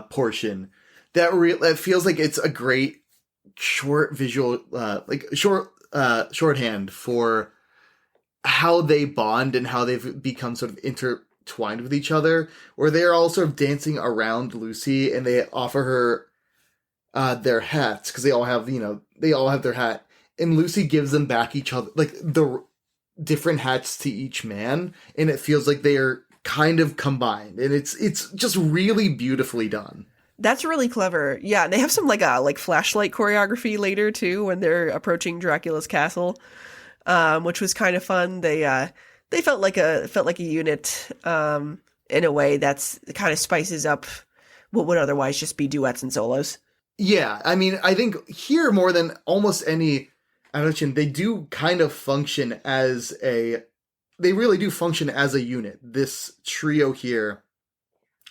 S2: portion that feels like it's a great short visual shorthand for how they bond and how they've become sort of intertwined with each other, where they're all sort of dancing around Lucy and they offer her their hats because they all have their hat, and Lucy gives them back each other like the different hats to each man, and it feels like they are kind of combined, and it's just really beautifully done.
S1: That's really clever. Yeah, and they have some like flashlight choreography later too when they're approaching Dracula's castle. Which was kind of fun. They felt like a unit in a way that's kind of spices up what would otherwise just be duets and solos.
S2: Yeah, I mean, I think here more than almost any animation, they do kind of function as they really do function as a unit. This trio here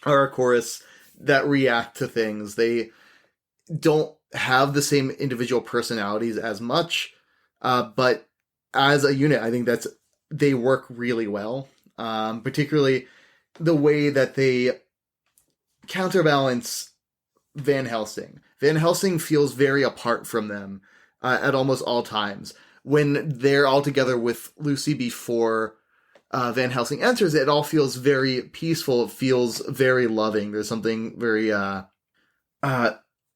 S2: are a chorus that react to things. They don't have the same individual personalities as much, but as a unit, I think they work really well. Particularly the way that they counterbalance Van Helsing. Van Helsing feels very apart from them at almost all times. When they're all together with Lucy before Van Helsing enters, it all feels very peaceful. It feels very loving. There's something very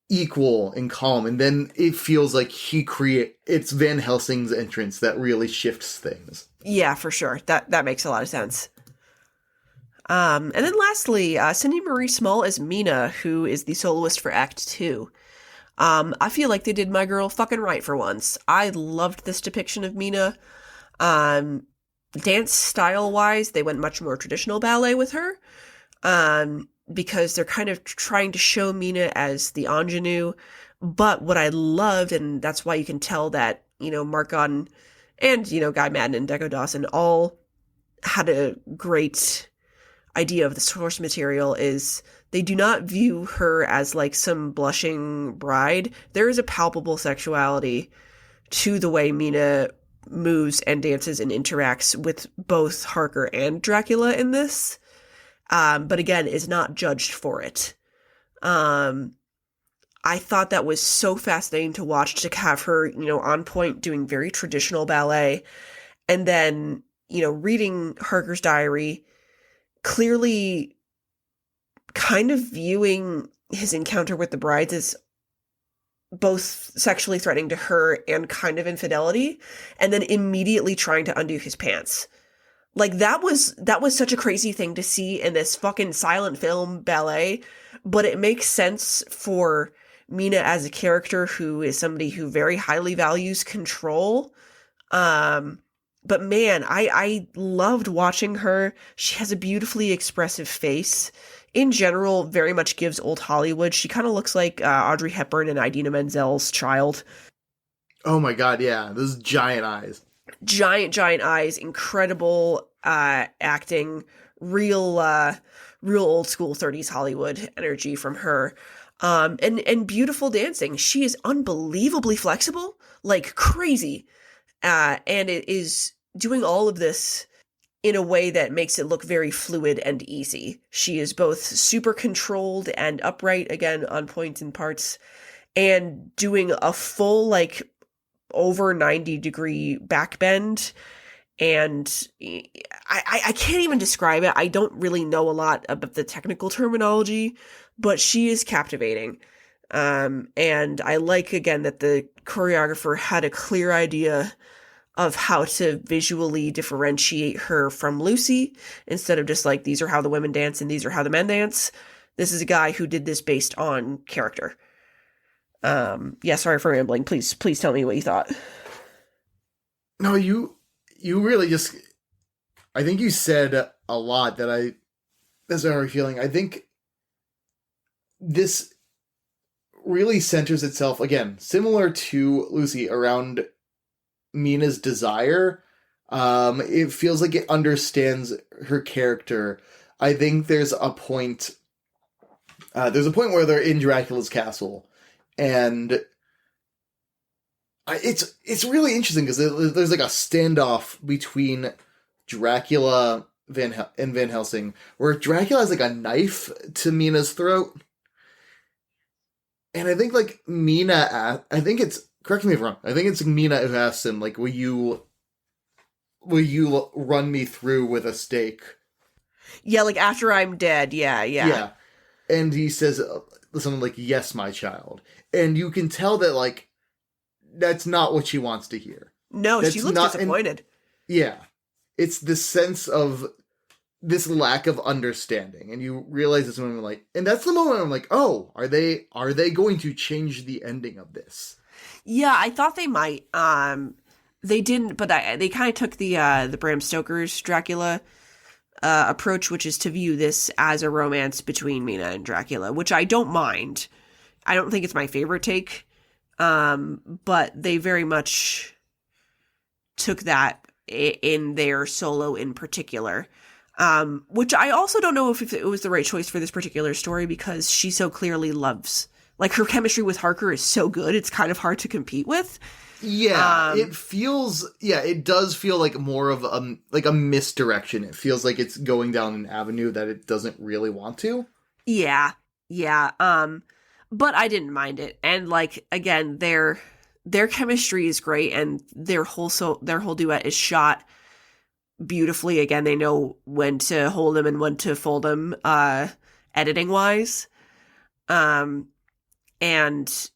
S2: equal and calm, and then it feels like it's Van Helsing's entrance that really shifts things.
S1: Yeah, for sure. That makes a lot of sense. And then lastly, Cindy Marie Small as Mina, who is the soloist for Act 2. I feel like they did my girl fucking right for once. I loved this depiction of Mina. Dance style wise, they went much more traditional ballet with her. Because they're kind of trying to show Mina as the ingenue. But what I loved, and that's why you can tell that, Mark Godden and, Guy Madden and Deco Dawson all had a great idea of the source material, is they do not view her as like some blushing bride. There is a palpable sexuality to the way Mina moves and dances and interacts with both Harker and Dracula in this. But again, is not judged for it. I thought that was so fascinating to watch, to have her, on point doing very traditional ballet. And then, reading Harker's diary, clearly kind of viewing his encounter with the brides as both sexually threatening to her and kind of infidelity, and then immediately trying to undo his pants. Like, that was such a crazy thing to see in this fucking silent film ballet, but it makes sense for Mina as a character who is somebody who very highly values control. But man, I loved watching her. She has a beautifully expressive face. In general, very much gives old Hollywood. She kind of looks like Audrey Hepburn and Idina Menzel's child.
S2: Oh my god, yeah. Those giant eyes.
S1: Giant eyes, incredible acting, real old school 30s Hollywood energy from her. And beautiful dancing. She is unbelievably flexible, like crazy. And it is doing all of this in a way that makes it look very fluid and easy. She is both super controlled and upright, again, on points and parts, and doing a full, like, over 90-degree backbend. And I can't even describe it. I don't really know a lot about the technical terminology, but she is captivating. And I like, again, that the choreographer had a clear idea of how to visually differentiate her from Lucy, instead of just like, these are how the women dance and these are how the men dance. This is a guy who did this based on character. Yeah, sorry for rambling. Please tell me what you thought.
S2: No, you really just, I think you said a lot that's what I'm feeling. I think this really centers itself, again, similar to Lucy, around Mina's desire. It feels like it understands her character. I think there's a point where they're in Dracula's castle, and it's really interesting because there's like a standoff between Dracula and Van Helsing, where Dracula has like a knife to Mina's throat, and I think like correct me if I'm wrong, I think it's Mina who asks him, like, will you run me through with a stake?
S1: Yeah, like, after I'm dead. Yeah.
S2: And he says something like, yes, my child. And you can tell that, like, that's not what she wants to hear.
S1: No, she looks disappointed.
S2: Yeah. It's the sense of this lack of understanding. And you realize this moment, like, and that's the moment I'm like, oh, are they going to change the ending of this?
S1: Yeah, I thought they might. They didn't, but they kind of took the Bram Stoker's Dracula approach, which is to view this as a romance between Mina and Dracula, which I don't mind. I don't think it's my favorite take, but they very much took that in their solo in particular, which I also don't know if it was the right choice for this particular story, because she so clearly loves, like, her chemistry with Harker is so good, it's kind of hard to compete with.
S2: Yeah, it does feel like more of a misdirection. It feels like it's going down an avenue that it doesn't really want to.
S1: Yeah. But I didn't mind it. And, like, again, their chemistry is great, and their whole duet is shot beautifully. Again, they know when to hold them and when to fold them, editing wise. And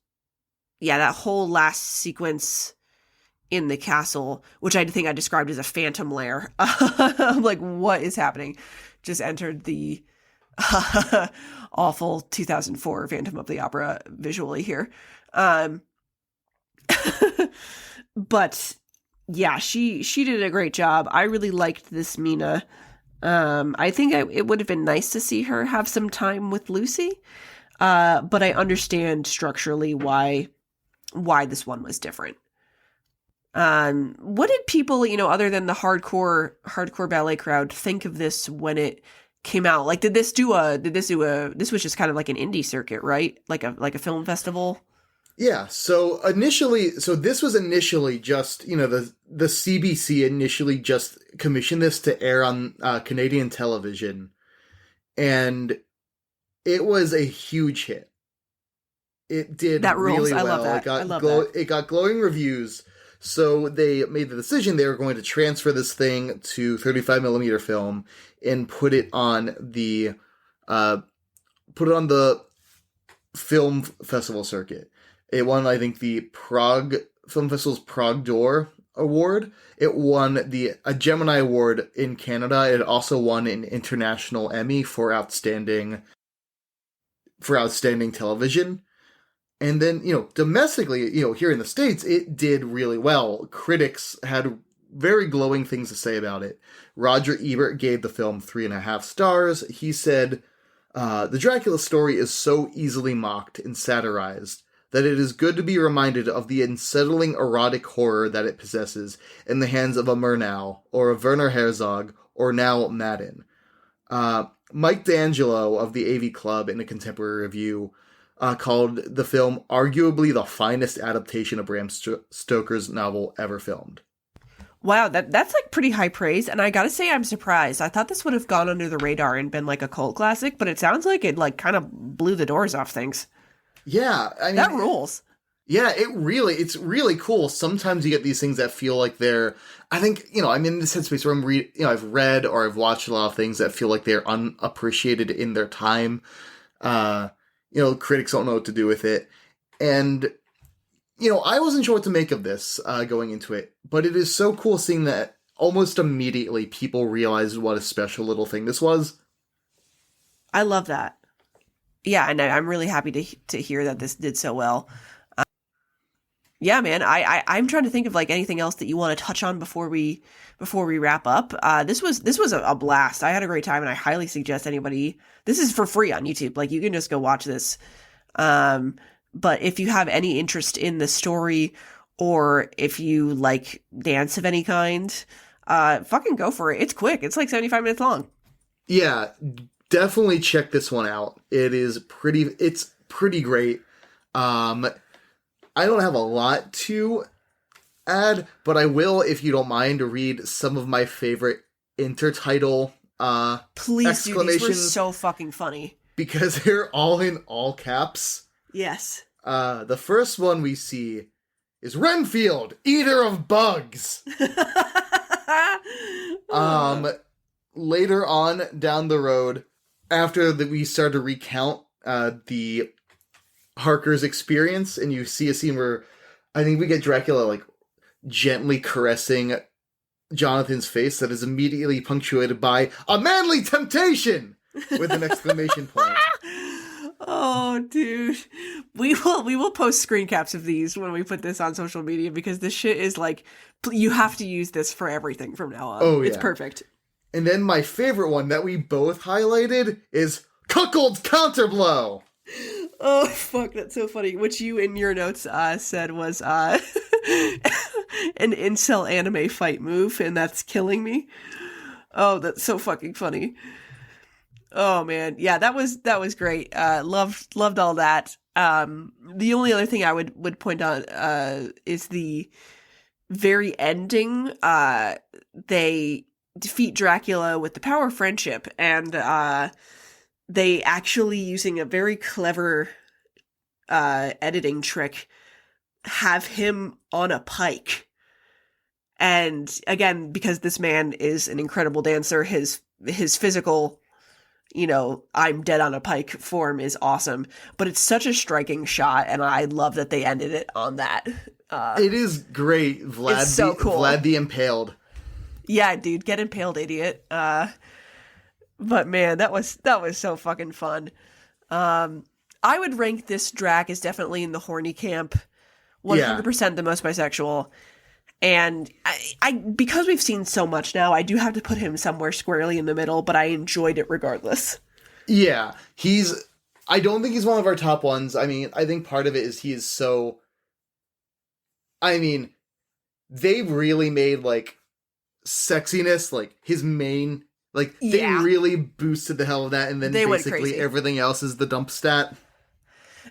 S1: yeah, that whole last sequence in the castle, which I think I described as a phantom lair. I'm like, what is happening? Just entered the awful 2004 Phantom of the Opera visually here. But yeah, she did a great job. I really liked this Mina. I think it would have been nice to see her have some time with Lucy. But I understand structurally why this one was different. What did people, other than the hardcore ballet crowd, think of this when it came out? Like, this was just kind of like an indie circuit, right? Like a film festival?
S2: Yeah. So this was initially just, the CBC initially just commissioned this to air on Canadian television, and it was a huge hit. It did really well.
S1: I love that.
S2: It got glowing reviews. So they made the decision they were going to transfer this thing to 35mm film and put it on the film festival circuit. It won, I think, the Prague Film Festival's Prague Door Award. It won a Gemini Award in Canada. It also won an international Emmy for outstanding television. And then, domestically, here in the States, it did really well. Critics had very glowing things to say about it. Roger Ebert gave the film 3.5 stars. He said, the Dracula story is so easily mocked and satirized that it is good to be reminded of the unsettling erotic horror that it possesses in the hands of a Murnau, or a Werner Herzog, or now Madden. Mike D'Angelo of the AV Club, in a contemporary review, called the film arguably the finest adaptation of Bram Stoker's novel ever filmed.
S1: Wow, that's like pretty high praise, and I gotta say I'm surprised. I thought this would have gone under the radar and been like a cult classic, but it sounds like it like kind of blew the doors off things.
S2: Yeah, I mean,
S1: That rules.
S2: yeah, it's really cool. Sometimes you get these things that feel like they're, I think, I'm in this headspace where I've read or I've watched a lot of things that feel like they're unappreciated in their time. Critics don't know what to do with it. And, I wasn't sure what to make of this going into it, but it is so cool seeing that almost immediately people realized what a special little thing this was.
S1: I love that. Yeah, and I'm really happy to hear that this did so well. Yeah, man. I'm trying to think of like anything else that you want to touch on before we wrap up. This was a blast. I had a great time, and I highly suggest anybody. This is for free on YouTube. Like you can just go watch this. But if you have any interest in the story, or if you like dance of any kind, fucking go for it. It's quick. It's like 75 minutes long.
S2: Yeah, definitely check this one out. It's pretty great. I don't have a lot to add, but I will, if you don't mind, read some of my favorite intertitle
S1: Please
S2: exclamations.
S1: Do. These were so fucking funny.
S2: Because they're all in all caps.
S1: Yes.
S2: The first one we see is Renfield, eater of bugs. Later on down the road, after we start to recount the Harker's experience, and you see a scene where I think we get Dracula like gently caressing Jonathan's face that is immediately punctuated by a manly temptation with an exclamation point.
S1: Oh, dude. We will post screen caps of these when we put this on social media, because this shit is like, you have to use this for everything from now on. Oh, yeah. It's perfect.
S2: And then my favorite one that we both highlighted is Cuckold's Counterblow.
S1: Oh, fuck, that's so funny. Which you, in your notes, said was an incel anime fight move, and that's killing me. Oh, that's so fucking funny. Oh, man. Yeah, that was great. Loved all that. The only other thing I would point out is the very ending. They defeat Dracula with the power of friendship, and they actually, using a very clever editing trick, have him on a pike. And again, because this man is an incredible dancer, his physical, I'm dead on a pike form is awesome. But it's such a striking shot, and I love that they ended it on that.
S2: It is great. Vlad, it's so cool. Vlad the Impaled.
S1: Yeah, dude, get impaled, idiot. But man, that was so fucking fun. I would rank this Drac as definitely in the horny camp. 100% the most bisexual. And I because we've seen so much now, I do have to put him somewhere squarely in the middle, but I enjoyed it regardless.
S2: Yeah, I don't think he's one of our top ones. I mean, I think part of it is he is so, they really made, like, sexiness, like, his main, like, they really boosted the hell of that, and then they basically everything else is the dump stat.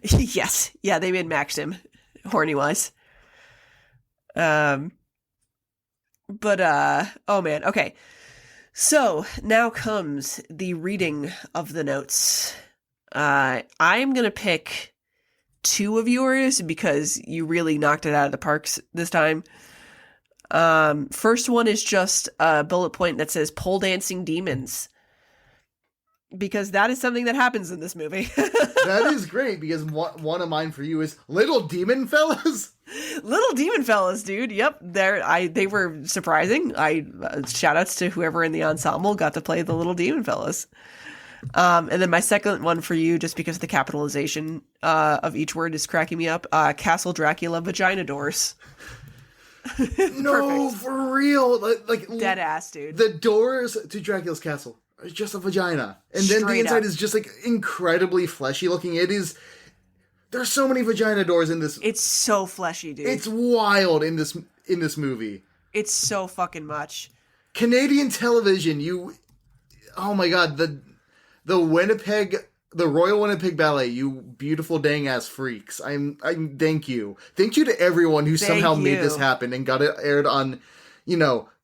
S1: Yes. Yeah, they min-maxed him, horny-wise. But, oh man, okay. So, now comes the reading of the notes. I'm gonna pick two of yours, because you really knocked it out of the parks this time. First one is just a bullet point that says pole dancing demons. Because that is something that happens in this movie.
S2: That is great, because one of mine for you is Little Demon Fellas.
S1: Little Demon Fellas, dude. Yep, they were surprising. Shout outs to whoever in the ensemble got to play the Little Demon Fellas. And then my second one for you, just because the capitalization of each word is cracking me up, Castle Dracula Vagina Doors.
S2: No, for real. Like
S1: dead ass, dude.
S2: The doors to Dracula's castle are just a vagina. And then the inside is just like incredibly fleshy looking. There's so many vagina doors in this.
S1: It's so fleshy, dude.
S2: It's wild in this movie.
S1: It's so fucking much.
S2: Canadian television, oh my god, the Royal Winnipeg Ballet, you beautiful dang ass freaks. I'm thank you. Thank you to everyone who somehow made this happen and got it aired on,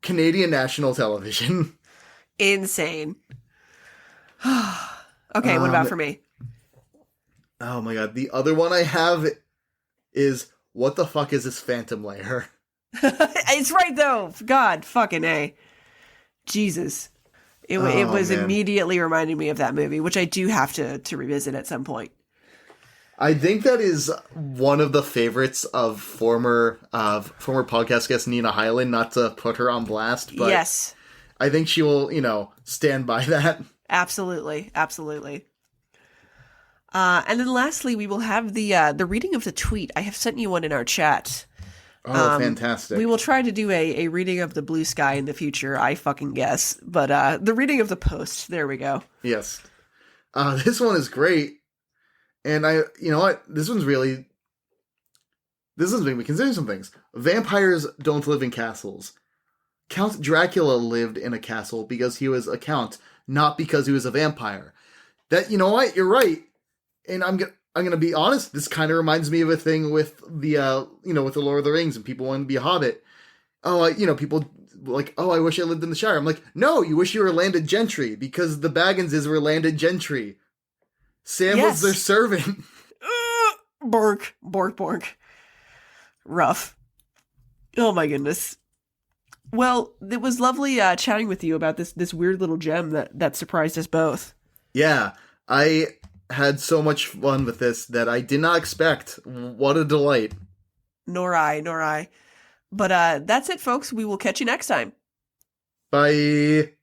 S2: Canadian national television.
S1: Insane. Okay, what about for me?
S2: Oh my god, the other one I have is, what the fuck is this phantom layer?
S1: It's right, though. God, fucking A. Jesus. It was
S2: man.
S1: immediately reminding me of that movie, which I do have to revisit at some point.
S2: I think that is one of the favorites of former podcast guest Nina Hyland, not to put her on blast, but
S1: yes,
S2: I think she will, stand by that.
S1: Absolutely. Absolutely. And then lastly, we will have the reading of the tweet. I have sent you one in our chat.
S2: Oh, fantastic.
S1: We will try to do a reading of the blue sky in the future, I fucking guess. But the reading of the post, there we go.
S2: Yes. This one is great. And you know what? This one's making me consider some things. Vampires don't live in castles. Count Dracula lived in a castle because he was a count, not because he was a vampire. That, you know what? You're right. And I'm gonna be honest. This kind of reminds me of a thing with the with the Lord of the Rings and people wanting to be a hobbit. Oh, people like, oh, I wish I lived in the Shire. I'm like, no, you wish you were landed gentry because the Bagginses were landed gentry. Sam was their servant.
S1: Bork. Rough. Oh my goodness. Well, it was lovely chatting with you about this weird little gem that surprised us both.
S2: Yeah, I had so much fun with this that I did not expect. What a delight.
S1: Nor I. But that's it, folks. We will catch you next time.
S2: Bye.